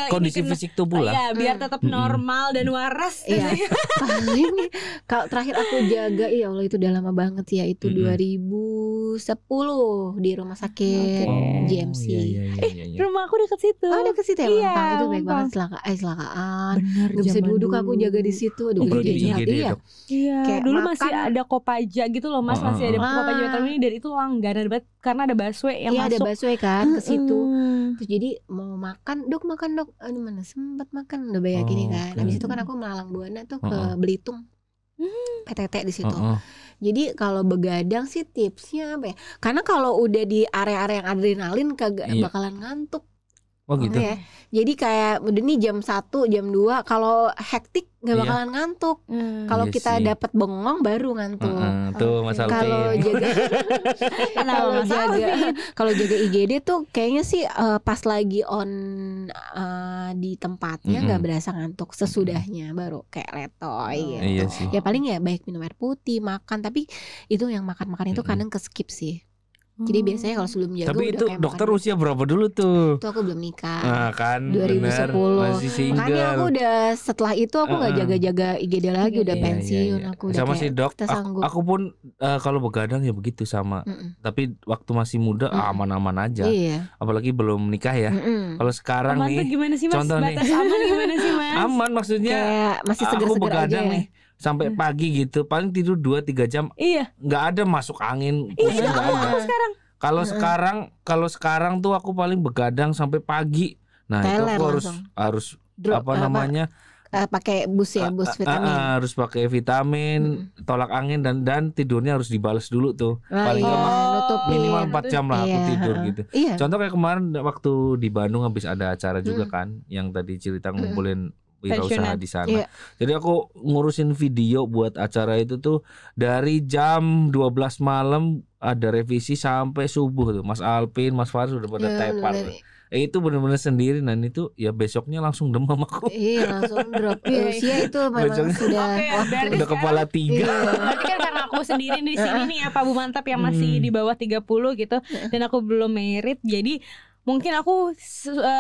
kondisi fisik tubuh lah? Iya, biar tetap normal dan waras. Iya. Kalau terakhir aku jaga, ya Allah itu udah lama banget ya, itu 2010 di rumah sakit GMC. Rumah aku dekat situ. Dekat situ ya. Iya, itu baik banget, kecelakaan. Gak bisa duduk, aku jaga di situ. Aduh, Iya. Dulu masih ada Kopaja gitu loh mas, masih ada Kopaja Metromini, dan itu langganan banget karena ada busway yang masuk. Iya, ada busway kan ke situ. Terus jadi mau makan dok, aduh mana sempat makan, udah banyak gini kan. Habis itu kan aku melalang buana tuh ke Belitung, PTT di situ. Jadi kalau begadang sih tipsnya apa ya? Karena kalau udah di area-area yang adrenalin kagak bakalan ngantuk. Oh gitu. Ya. Jadi kayak udah nih jam 1, jam 2 kalau hektik nggak bakalan ngantuk. Kalau kita dapat bengong baru ngantuk. Tuh Mas Alvin. Kalau jaga IGD tuh kayaknya sih pas lagi on di tempatnya nggak berasa ngantuk, sesudahnya baru kayak letoy gitu. Iya sih. Ya paling ya baik minum air putih, makan, tapi itu yang makan itu kadang ke-skip sih. Jadi biasanya kalau sebelum jaga tapi udah itu dokter usia berapa dulu tuh? Itu aku belum nikah. Nah kan 2010. Masih single. Makanya aku udah setelah itu aku nggak jaga-jaga IGD lagi, udah pensiun. Aku udah sama si dok. Aku pun kalau begadang ya begitu sama. Tapi waktu masih muda aman-aman aja. Apalagi belum nikah ya. Kalau sekarang aman nih gimana sih, mas? Contoh batas nih. Aman gimana sih mas? Aman maksudnya kayak masih seger-seger aku begadang aja nih sampai pagi gitu, paling tidur 2-3 jam. Nggak ada masuk angin. Iya, nggak ada. Sekarang. Kalau sekarang tuh aku paling begadang sampai pagi. Nah itu aku harus pakai bus vitamin. Harus pakai vitamin, tolak angin, dan tidurnya harus dibales dulu tuh. Paling minimal 4 jam lah aku tidur gitu. Contoh kayak kemarin waktu di Bandung habis ada acara juga kan, yang tadi cerita ngumpulin wirausaha di sana. Jadi aku ngurusin video buat acara itu tuh dari jam 12 malam ada revisi sampai subuh tuh. Mas Alvin, Mas Faris udah pada tepar. Itu benar-benar sendiri, dan itu ya besoknya langsung demam aku. Iya, langsung drop. Usia itu memang udah kepala 3. Berarti kan karena aku sendiri di sini nih ya Pak Bu Mantap yang masih di bawah 30 gitu, dan aku belum married, jadi mungkin aku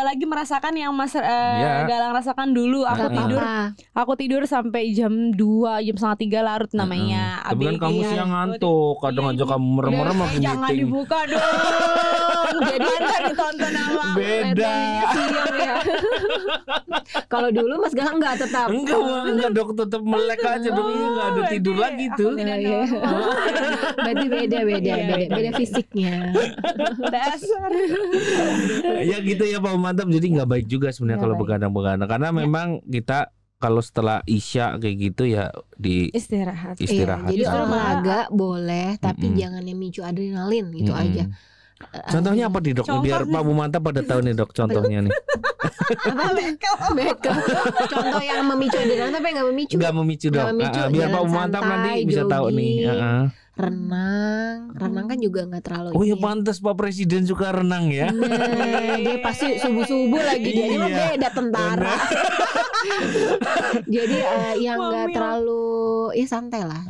lagi merasakan yang Mas Galang rasakan dulu. Aku tidur sampai jam 2, jam 2:30 larut namanya. Tapi kan kamu siang ngantuk, kadang aja kamu merem-merem aku meeting. Jangan dibuka dong. Jadi ntar ditonton sama beda. Ya. Kalau dulu Mas Galang nggak tetap. Enggak dok, tetap melek aja dong. Ini nggak ada tidur lagi tuh. Berarti beda fisiknya. Dasar. Ya gitu ya Pak Mantap. Jadi nggak baik juga sebenarnya kalau begadang-begadang, karena memang kita kalau setelah Isya kayak gitu ya di istirahat. Iya, jadi olahraga boleh, tapi jangan yang memicu adrenalin gitu aja. Contohnya apa nih dok? Biar Pak Mantap pada tahu nih dok contohnya nih. Bekel. Contoh yang memicu adrenalin tapi nggak memicu. Nggak memicu dok. Biar Pak Mantap nanti bisa tahu nih. Renang kan juga nggak terlalu. Oh ya pantas Pak Presiden suka renang ya. Nah, dia pasti subuh lagi dia mah beda tentara. Jadi yang nggak terlalu santai lah.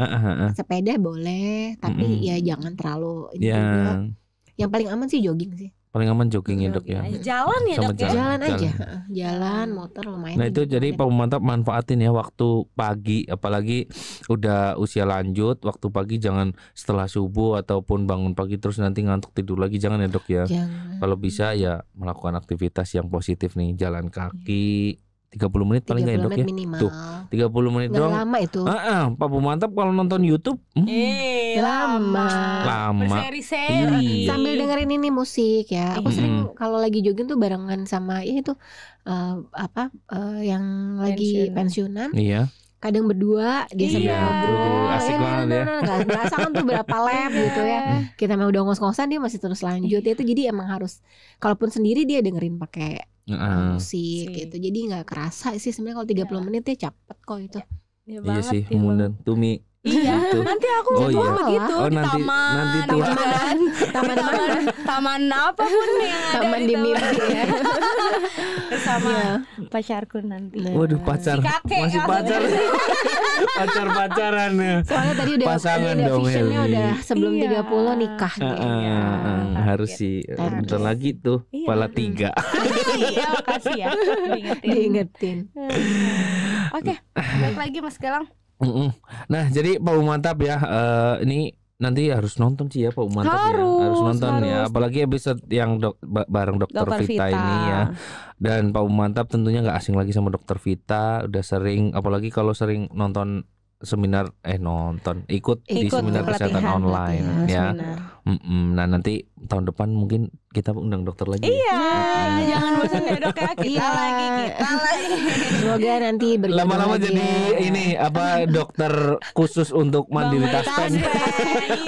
Sepeda boleh, tapi ya jangan terlalu ini juga. Yang paling aman sih jogging sih. Paling aman jogging ya dok ya. Jalan ya dok ya. Jalan aja. Jalan, motor lumayan. Nah itu jadi Pak Mantap manfaatin ya waktu pagi, apalagi udah usia lanjut, waktu pagi jangan setelah subuh ataupun bangun pagi terus nanti ngantuk tidur lagi, jangan ya dok ya. Jangan. Kalau bisa ya melakukan aktivitas yang positif nih, jalan kaki 30 menit paling nggak ya dok ya. Minimal. Tuh 30 menit doang. Lama itu. Pak Mantap kalau nonton YouTube lama. Berseri-seri. Sambil dengerin ini musik ya. Aku sering kalau lagi jogging tuh barengan sama itu yang lagi pensiunan. Iya. Kadang berdua dia sambil ngobrol. Asik banget ya. Gak berasa kan tuh berapa lap gitu ya. Kita mau udah ngos-ngosan dia masih terus lanjut. Itu jadi emang harus, kalaupun sendiri dia dengerin pakai musik gitu. Jadi nggak kerasa sih sebenarnya kalau 30 menit ya cepet kok itu. Iya sih, kemudian Tumi. Iya, nanti aku begitu di taman. Taman apapun yang ada taman di mimpi ya. Bersama pacarku nanti. Waduh, pacar. Masih pacar. Pacaran ya. Soalnya tadi udah pasangan dong visionnya udah sebelum 30 nikah harus sih. Bentar lagi tuh kepala 3. Iya, makasih ya diingetin. Oke, balik lagi Mas Galang. Nah jadi Pak Mantap ya, ini nanti harus nonton sih ya Pak Mantap harus nonton ya, apalagi episode yang bareng Dokter Vita ini ya. Dan Pak Mantap tentunya nggak asing lagi sama Dokter Vita, udah sering, apalagi kalau sering nonton seminar ikut di seminar kesehatan online ya. Nah nanti tahun depan mungkin kita undang dokter lagi. Iya, jangan bosan ya dok ya, kita lagi. Semoga nanti lama-lama jadi ini dokter khusus untuk mandiri taspen.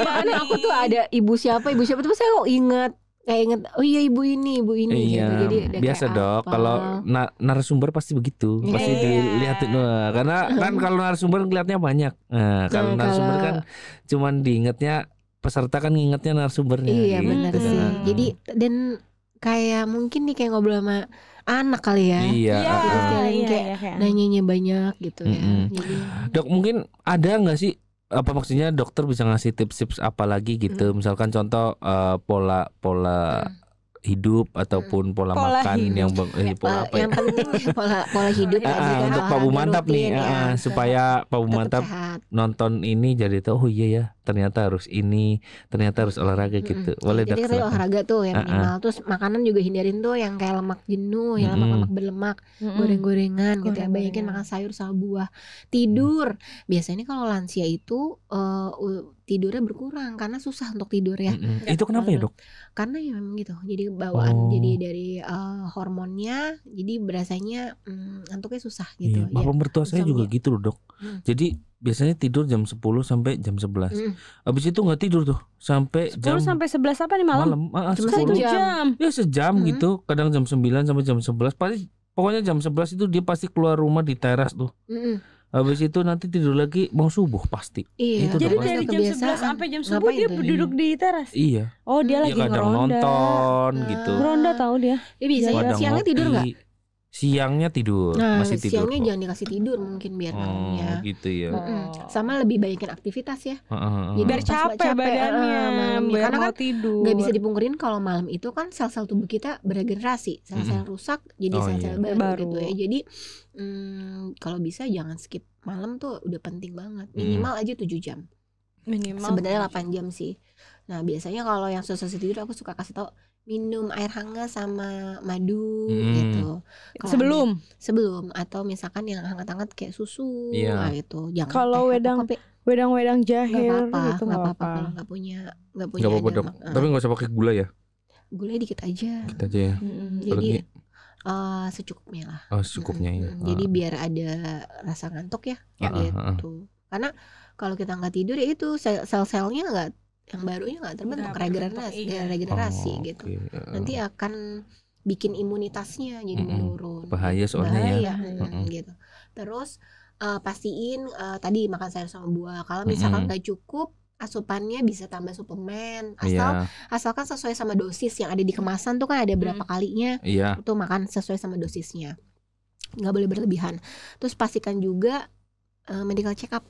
Makanya aku tuh ada ibu siapa tuh saya kok inget. Oh iya ibu ini iya, gitu. Jadi biasa dok, kalau narasumber pasti begitu, pasti dilihatin karena kan kalau narasumber ngeliatnya banyak. Kalau narasumber kan cuman diingetnya peserta, kan ngingetnya narasumbernya. Iya gitu, benar sih. Kan. Jadi dan kayak mungkin nih kayak ngobrol sama anak kali ya. Iya. Kayak nanyanya banyak gitu ya. Jadi, dok mungkin ada nggak sih? Apa maksudnya dokter bisa ngasih tips-tips apa lagi gitu, misalkan contoh pola hidup ataupun pola makan hidup. Pola apa yang penting pola hidup untuk Pak Mantap nih supaya Pak Mantap nonton ini jadi tahu, oh iya ya ternyata harus harus olahraga gitu. Boleh dok. Jadi olahraga tuh yang minimal, terus makanan juga hindarin tuh yang kayak lemak jenuh, yang lemak berlemak, goreng-gorengan gitu ya. Banyakin makan sayur sama buah. Tidur biasanya kalau lansia itu tidurnya berkurang karena susah untuk tidur ya. Itu kenapa ya dok? Karena ya memang gitu. Jadi bawaan jadi dari hormonnya, jadi berasanya ngantuknya susah gitu. Bapak mertua saya juga gitu loh dok. Jadi biasanya tidur jam 10 sampai jam 11. Habis itu nggak tidur tuh sampai 10 jam sampai 11 apa nih malam? Cuma 1 jam. Ya sejam gitu. Kadang jam 9 sampai jam 11. Pokoknya jam 11 itu dia pasti keluar rumah di teras tuh. Habis itu nanti tidur lagi mau subuh pasti. Iya. Itu jadi dari jam 11 sampai jam subuh dia duduk di teras. Iya. Oh dia lagi kadang ngeronda. Nonton gitu. Ngeronda tahu dia. Dia bisa siangnya tidur nggak? Siangnya tidur, masih tidur. Siangnya jangan dikasih tidur mungkin biar malamnya. Gitu ya. Sama lebih banyakin aktivitas ya. Jadi biar capek badannya, biar karena mau tidur. Nggak bisa dipungkirin kalau malam itu kan sel-sel tubuh kita beregenerasi, sel-sel rusak jadi sel-sel baru gitu ya. Jadi kalau bisa jangan skip malam tuh udah penting banget. Minimal aja 7 jam. Minimal. Sebenarnya 8 jam sih. Nah biasanya kalau yang susah tidur aku suka kasih tau minum air hangat sama madu gitu. Sebelum atau misalkan yang hangat-hangat kayak susu gitu. Jangan kalau wedang jahe gitu nggak apa-apa kalau nggak punya dok. Tapi nggak usah pakai gula ya. Gula dikit aja ya. Jadi secukupnya lah. Oh, secukupnya ya. Jadi biar ada rasa ngantuk ya, gitu. Karena kalau kita nggak tidur ya itu sel-selnya nggak, yang barunya nggak terbentuk, regenerasi gitu. Nanti akan bikin imunitasnya jadi menurun. Bahaya soalnya ya. Gitu. Terus pastiin tadi makan sayur sama buah. Kalau misalkan nggak cukup, asupannya bisa tambah suplemen, asalkan sesuai sama dosis yang ada di kemasan tuh kan ada berapa kalinya, itu makan sesuai sama dosisnya, nggak boleh berlebihan. Terus pastikan juga medical check up.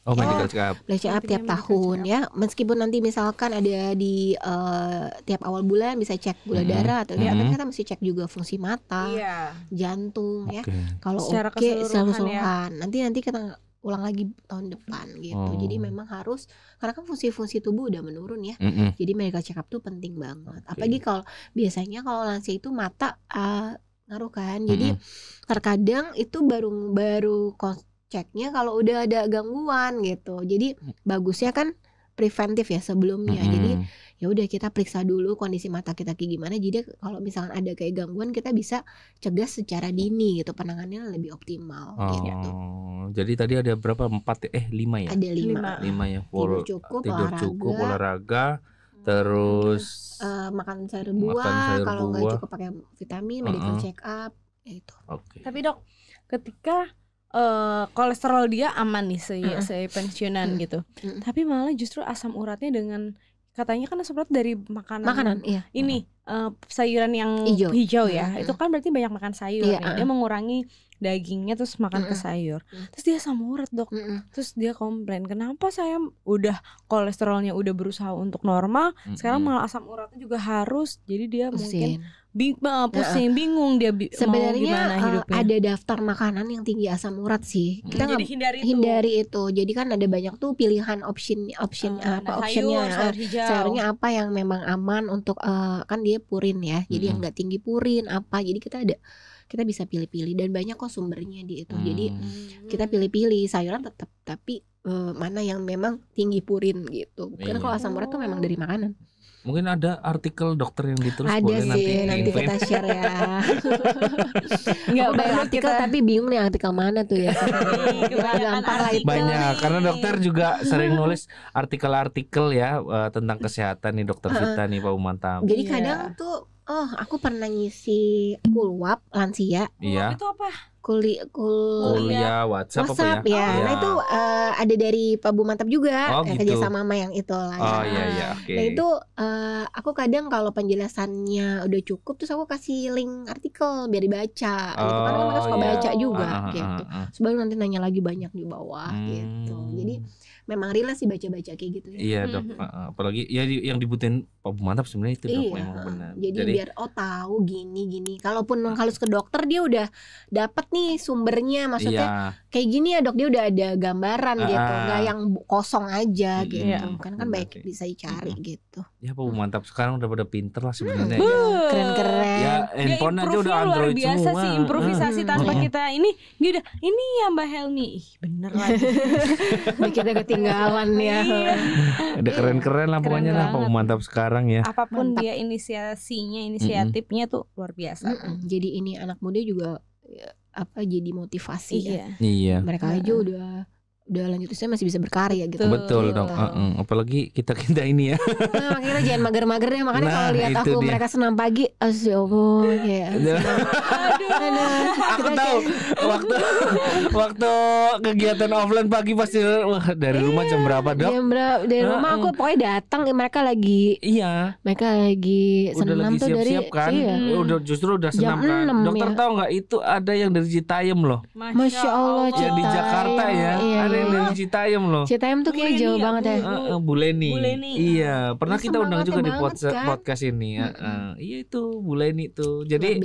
Medical check up tiap tahun ya, meskipun nanti misalkan ada di tiap awal bulan bisa cek gula darah atau tapi kita mesti cek juga fungsi mata, jantung ya. Kalau secara keseluruhan nanti kita ulang lagi tahun depan gitu. Jadi memang harus, karena kan fungsi-fungsi tubuh udah menurun ya. Jadi medical check up tuh penting banget. Apalagi kalau biasanya kalau lansia itu mata ngaruh kan. Jadi terkadang itu baru ceknya kalau udah ada gangguan gitu. Jadi bagusnya kan preventif ya sebelumnya. Jadi ya udah kita periksa dulu kondisi mata kita kayak gimana. Jadi kalau misalkan ada kayak gangguan kita bisa cegah secara dini gitu, penanganannya lebih optimal gitu. Jadi tadi ada berapa? 5 ya? Ada 5 ya. Tidur cukup, olahraga, terus makan sayur buah, kalau nggak cukup pakai vitamin, medical check up itu. Tapi Dok, ketika kolesterol dia aman nih pensiunan gitu, tapi malah justru asam uratnya dengan katanya kan asam urat dari makanan iya. Ini sayuran yang hijau ya, itu kan berarti banyak makan sayur ya. Dia mengurangi dagingnya terus makan ke sayur, terus dia asam urat Dok. Terus dia komplain, kenapa saya udah kolesterolnya udah berusaha untuk normal, sekarang malah asam uratnya juga harus. Jadi dia mungkin pusing, bingung dia sebenarnya ada daftar makanan yang tinggi asam urat sih. Kita nggak hindari itu. Jadi kan ada banyak tuh pilihan optionnya sayurnya apa yang memang aman untuk kan dia purin ya. Jadi yang nggak tinggi purin apa. Jadi kita bisa pilih-pilih dan banyak kok sumbernya di itu. Jadi kita pilih-pilih sayuran tetap, tapi mana yang memang tinggi purin gitu. Karena kalau asam urat tuh memang dari makanan. Mungkin ada artikel dokter yang ditulis, ada boleh sih, nanti kita share ya. Nggak banyak artikel tapi bingung nih artikel mana tuh ya. Banyak karena dokter juga sering nulis artikel-artikel ya tentang kesehatan nih Dokter Vita nih Pak Mantap. Jadi kadang tuh aku pernah ngisi kulwap lansia. Itu apa? Kuliah WhatsApp apa ya? Nah itu ada dari Pak Bu Mantap juga, kerja sama Mama yang itu lah. Nah itu aku kadang kalau penjelasannya udah cukup, terus aku kasih link artikel biar dibaca. Gitu kan mereka suka baca juga, gitu. Sebelum nanti nanya lagi banyak di bawah, gitu. Jadi memang relate sih baca-baca kayak gitu. Iya Dok, apalagi ya yang dibutuhin Pak Bu Mantap sebenarnya itu Dok, memang benar. Jadi biar tahu gini. Kalaupun harus ke dokter dia udah dapat nih sumbernya, maksudnya kayak gini ya Dok, dia udah ada gambaran gitu, nggak yang kosong aja gitu. Kan baik bisa dicari gitu. Ya Pak Bu Mantap sekarang udah pada pinter lah sebenarnya. Keren-keren. Ya handphone aja udah Android luar biasa semua. Sih improvisasi tanpa kita ini ya Mbak Helmi. Bener lagi. Kita ketinggalan ya. Udah keren-keren lah pokoknya lah Pak Bu Mantap sekarang ya. Apapun dia inisiatifnya tuh luar biasa. Jadi ini anak muda juga jadi motivasi ya. Iya. Mereka aja udah lanjut usia masih bisa berkarya gitu. Betul dong. Apalagi kita ini ya. Nah, makanya jangan mager-mager deh. Makanya kalau lihat mereka senam pagi, ya. Aku tahu waktu kegiatan offline pagi pasti dari rumah jam berapa Dok? Dari rumah aku pokoknya datang mereka lagi. Iya. Mereka lagi senam tuh dari kan. Justru udah senam kan. Dokter tahu nggak itu ada yang dari Citayam loh. Masya Allah. Yang di Jakarta ya. Ada yang dari Citayam loh. Citayam tuh kayak jauh banget ya. Bu Leni. Iya, pernah kita undang juga di podcast ini. Iya itu Bu Leni tuh. Jadi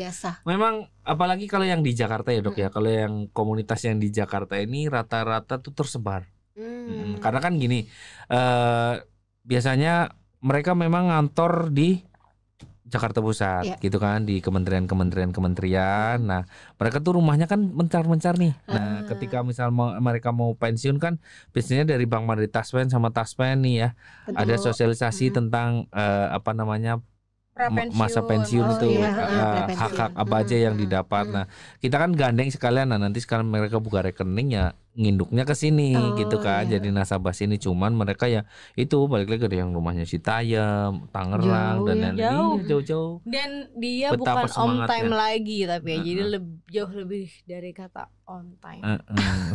memang apalagi kalau yang di Jakarta ya Dok ya. Kalau yang komunitas yang di Jakarta ini rata-rata tuh tersebar. Karena kan gini, biasanya mereka memang ngantor di Jakarta Pusat gitu kan, di kementerian. Nah mereka tuh rumahnya kan mencar-mencar nih. Nah ketika misal mereka mau pensiun kan biasanya dari Bank Mandiri Taspen sama Taspen nih ya. Betul. Ada sosialisasi tentang masa pensiun tuh hak-hak apa aja yang didapat. Nah, kita kan gandeng sekalian. Nah, nanti sekarang mereka buka rekening ya nginduknya ke sini gitu kan. Jadi nasabah sini, cuman mereka ya itu balik lagi ada yang rumahnya Citayam, Tangerang dan lain-lain jauh-jauh. Dan dia betapa bukan on time lagi tapi ya jadi jauh lebih dari kata on time.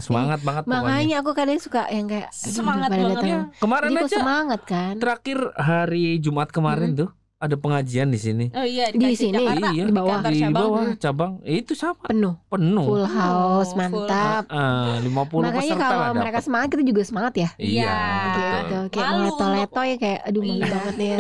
Semangat banget pokoknya. Makanya aku kadang suka yang kayak semangat banget. Kemarin jadi aja semangat kan. Terakhir hari Jumat kemarin tuh ada pengajian di sini. Oh iya di sini Jakarta, iya, di bawah cabang. Itu sama penuh full house, mantap. 50 makanya peserta kalau mereka semangat kita juga semangat ya. Iya gitu. Kayak leto-leto ya kayak aduh malu banget ya.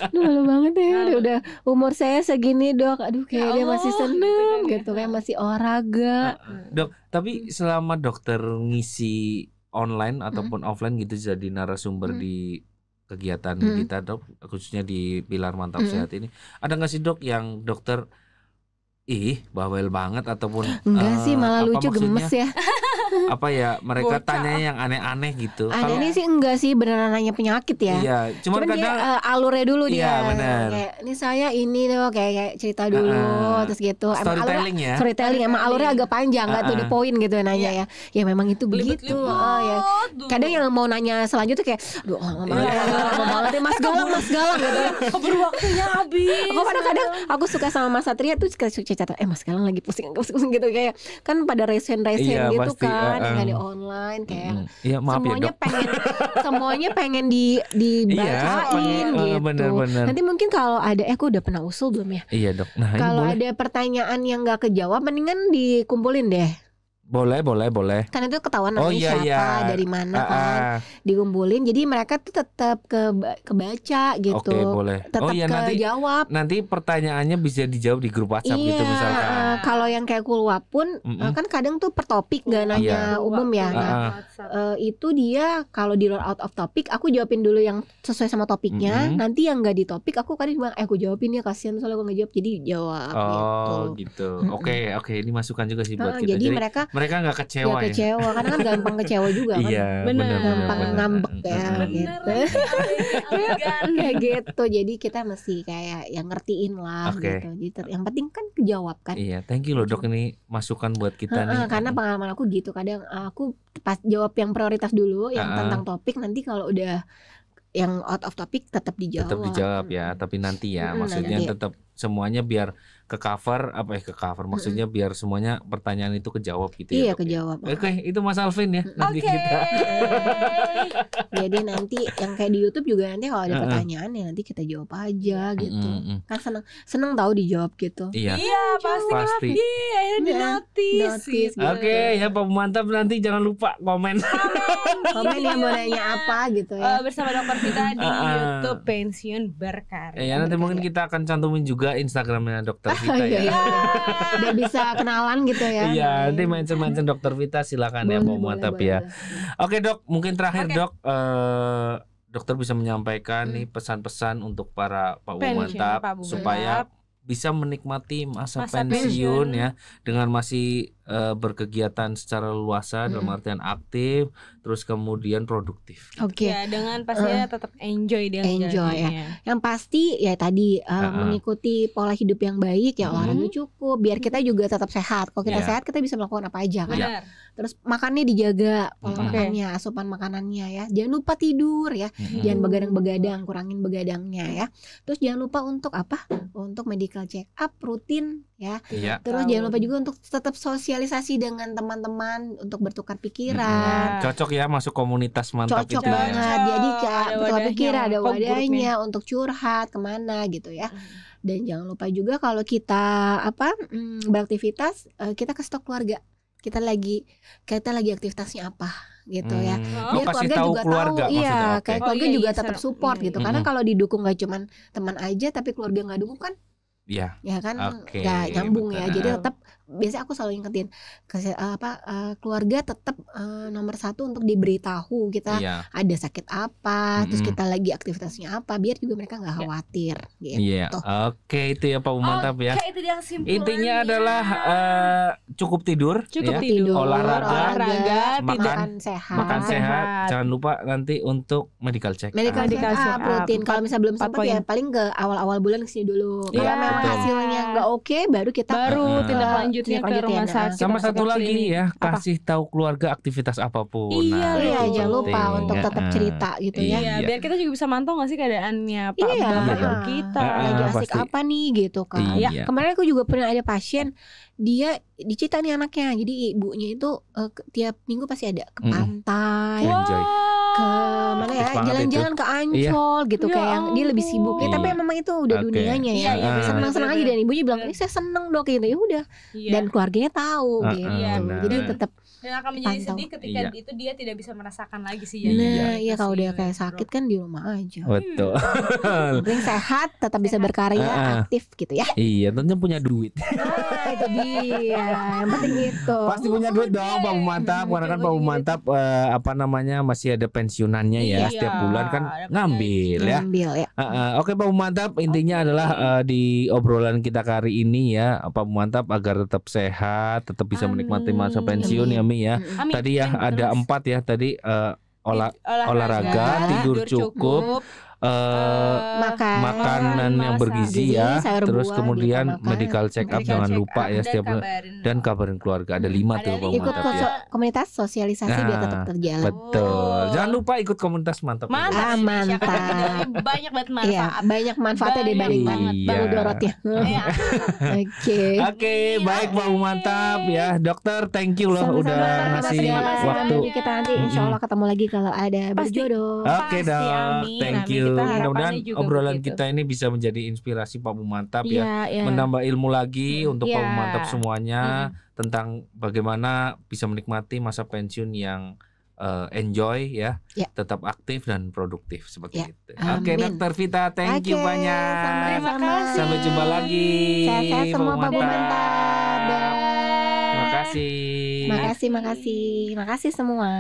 Aduh malu banget ya. Udah umur saya segini Dok. Aduh kayak dia masih seneng gitu kayak masih olahraga. Dok, tapi selama dokter ngisi online ataupun offline gitu jadi narasumber di kegiatan kita Dok, khususnya di Pilar Mantap Sehat ini, ada nggak sih Dok yang dokter bawel banget ataupun enggak sih malah lucu gemes ya. Apa ya mereka tanya yang aneh-aneh gitu. Aneh sih enggak sih beneran nanya penyakit ya. Iya, cuman kadang dia, alurnya dulu iya, dia. Bener. Kayak ini saya ini loh kayak cerita dulu terus gitu. Storytelling ya. Storytelling emang alurnya agak panjang enggak to the point gitu nanya ya. Ya memang itu begitu. Ya. Kadang yang mau nanya selanjutnya kayak aduh lama banget ya Mas Galang gitu. Keburu waktunya habis. Aku kadang aku suka sama Mas Satria tuh cerita Mas Galang lagi pusing gitu kayak kan pada resen gitu pasti, kan nggak di online kayak semuanya semuanya pengen dibacain gitu. Bener. Nanti mungkin kalau ada aku udah pernah usul belum ya? Iya Dok. Nah, kalau ada pertanyaan yang nggak kejawab mendingan dikumpulin deh. Boleh. Kan itu ketahuan namanya siapa, dari mana kan. Dikumpulin jadi mereka tuh tetap kebaca gitu. Oke, boleh. Tetap kejawab. Nanti pertanyaannya bisa dijawab di grup WhatsApp gitu misalkan. Kalau yang kayak Kulwap pun kan kadang tuh per topik nggak nanya umum ya. Nah, itu dia kalau di luar out of topic aku jawabin dulu yang sesuai sama topiknya. Nanti yang nggak di topik aku kadang bilang aku jawabin ya kasihan soalnya aku nggak jawab jadi jawab gitu. Oke, ini masukan juga sih buat kita. Jadi mereka nggak kecewa ya. Karena kan gampang kecewa juga kan. Iya, gampang ngambek ya gitu. Kayak gitu. Jadi kita mesti kayak yang ngertiin lah gitu. Jadi yang penting kan kejawab kan. Iya, thank you loh Dok ini masukan buat kita nih. Karena pengalaman aku gitu kadang aku pas jawab yang prioritas dulu yang tentang topik nanti kalau udah yang out of topic tetap dijawab ya, tapi nanti ya maksudnya nanti. Tetap semuanya biar ke cover maksudnya biar semuanya pertanyaan itu kejawab gitu ya. Iya, kejawab. Oke, itu Mas Alvin ya nanti kita. Jadi nanti yang kayak di YouTube juga nanti kalau ada pertanyaan ya nanti kita jawab aja gitu. Kan seneng tahu dijawab gitu. Iya, pasti. Akhirnya di notice. Gitu. Oke, ya Pak Mantap nanti jangan lupa komen. Komen yang mau nanya apa gitu ya. Bersama Dokter Vita di YouTube Pensiun Berkarya. Ya nanti mungkin kita akan cantumin juga Instagramnya Dokter Vita ya. Biar bisa kenalan gitu ya. Iya, nanti mention Dokter Vita silakan ya Pak Mantap ya. Oke Dok, mungkin terakhir Dok, dokter bisa menyampaikan nih pesan-pesan untuk para Pak Mantap supaya bisa menikmati masa pensiun ya dengan masih berkegiatan secara luasa dalam artian aktif, terus kemudian produktif. Oke. Ya, dengan pastinya tetap enjoy ya. Yang pasti ya tadi mengikuti pola hidup yang baik ya, olahraga cukup biar kita juga tetap sehat. Kalau kita sehat kita bisa melakukan apa aja kan. Terus makannya dijaga, pola makannya, asupan makanannya ya. Jangan lupa tidur ya. Jangan begadang-begadang, kurangin begadangnya ya. Terus jangan lupa untuk apa? Untuk medical check up rutin ya. Terus jangan lupa juga untuk tetap sosialisasi dengan teman-teman untuk bertukar pikiran. Cocok ya masuk komunitas mantap itu. Cocok banget. Jadi bertukar pikiran, ada wadahnya untuk curhat kemana gitu ya. Dan jangan lupa juga kalau kita beraktivitas, kita kasih tahu keluarga. Kita lagi aktivitasnya apa gitu ya. Biar keluarga juga tahu. Iya, kayak keluarga juga tetap support gitu. Karena kalau didukung nggak cuman teman aja tapi keluarga nggak dukung kan. Ya kan nggak nyambung ya. Jadi tetap biasanya aku selalu ingetin keluarga tetap nomor satu untuk diberitahu kita ada sakit apa, terus kita lagi aktivitasnya apa, biar juga mereka nggak khawatir gitu. Iya. Oke, itu ya Pak Mantap ya. Itu dia intinya adalah cukup tidur, olahraga, makan sehat. Jangan lupa nanti untuk medical check up rutin. Kalau misalnya belum sempat ya paling ke awal bulan kesini dulu. Kalau memang hasilnya nggak oke, baru kita tindak lanjutnya ke rumah sakit. Sama satu lagi ya, kasih tahu keluarga aktivitas apapun. Iya, jangan lupa untuk tetap cerita gitu ya. Iya, biar kita juga bisa mantau nggak sih keadaannya Pak Bapak Ibu kita. Lagi asik apa nih gitu kan. Ya, kemarin aku juga pernah ada pasien, dia dicita nih anaknya. Jadi ibunya itu tiap minggu pasti ada ke pantai, ke mana ya, jalan-jalan ke Ancol gitu, kayak yang dia lebih sibuk ya, tapi memang itu udah dunianya ya. Senang-senang aja, dan ibunya bilang ini saya seneng dok gitu, ya udah. Dan keluarganya tahu gitu. Jadi tetap dan akan menjadi sedih ketika itu dia tidak bisa merasakan lagi sih. Iya, kalau dia kayak sakit kan di rumah aja. Betul. Penting sehat, tetap bisa berkarya, aktif gitu ya. Iya, tentunya punya duit. Itu dia, yang penting itu. Pasti punya duit dong Pak Mantap, karena kan Pak Mantap masih ada pensiunannya ya, setiap bulan kan ngambil ya. Oke Pak Mantap, intinya adalah di obrolan kita kali ini ya, Pak Mantap agar tetap sehat, tetap bisa menikmati masa pensiun ya Mi ya. Tadi ya ada 4 ya tadi, olahraga, tidur cukup, makanan yang bergizi ya, terus kemudian medical check up jangan lupa ya setiap bulan, dan kabarin keluarga. Ada 5 tuh Pak ikut Mantap ya. Komunitas sosialisasi biar tetap terjalan. Betul. Jangan lupa ikut komunitas Mantap. Mantap. Banyak banget manfaat. Iya, banyak manfaatnya dibanding Bang Dorot ya. Oke, baik Pak Mantap ya. Dokter, thank you loh udah ngasih waktu. Kita nanti insya Allah ketemu lagi kalau ada berjodoh. Oke dok, thank you. Mudah-mudahan obrolan kita ini bisa menjadi inspirasi Pak Mantap ya, menambah ilmu lagi untuk Pak Mantap semuanya tentang bagaimana bisa menikmati masa pensiun yang enjoy ya, tetap aktif dan produktif seperti itu. Oke, Dokter Vita, thank you banyak. Terima kasih. Sampai jumpa lagi. Sehat semua Pak Mantap. Terima kasih. Makasih semua.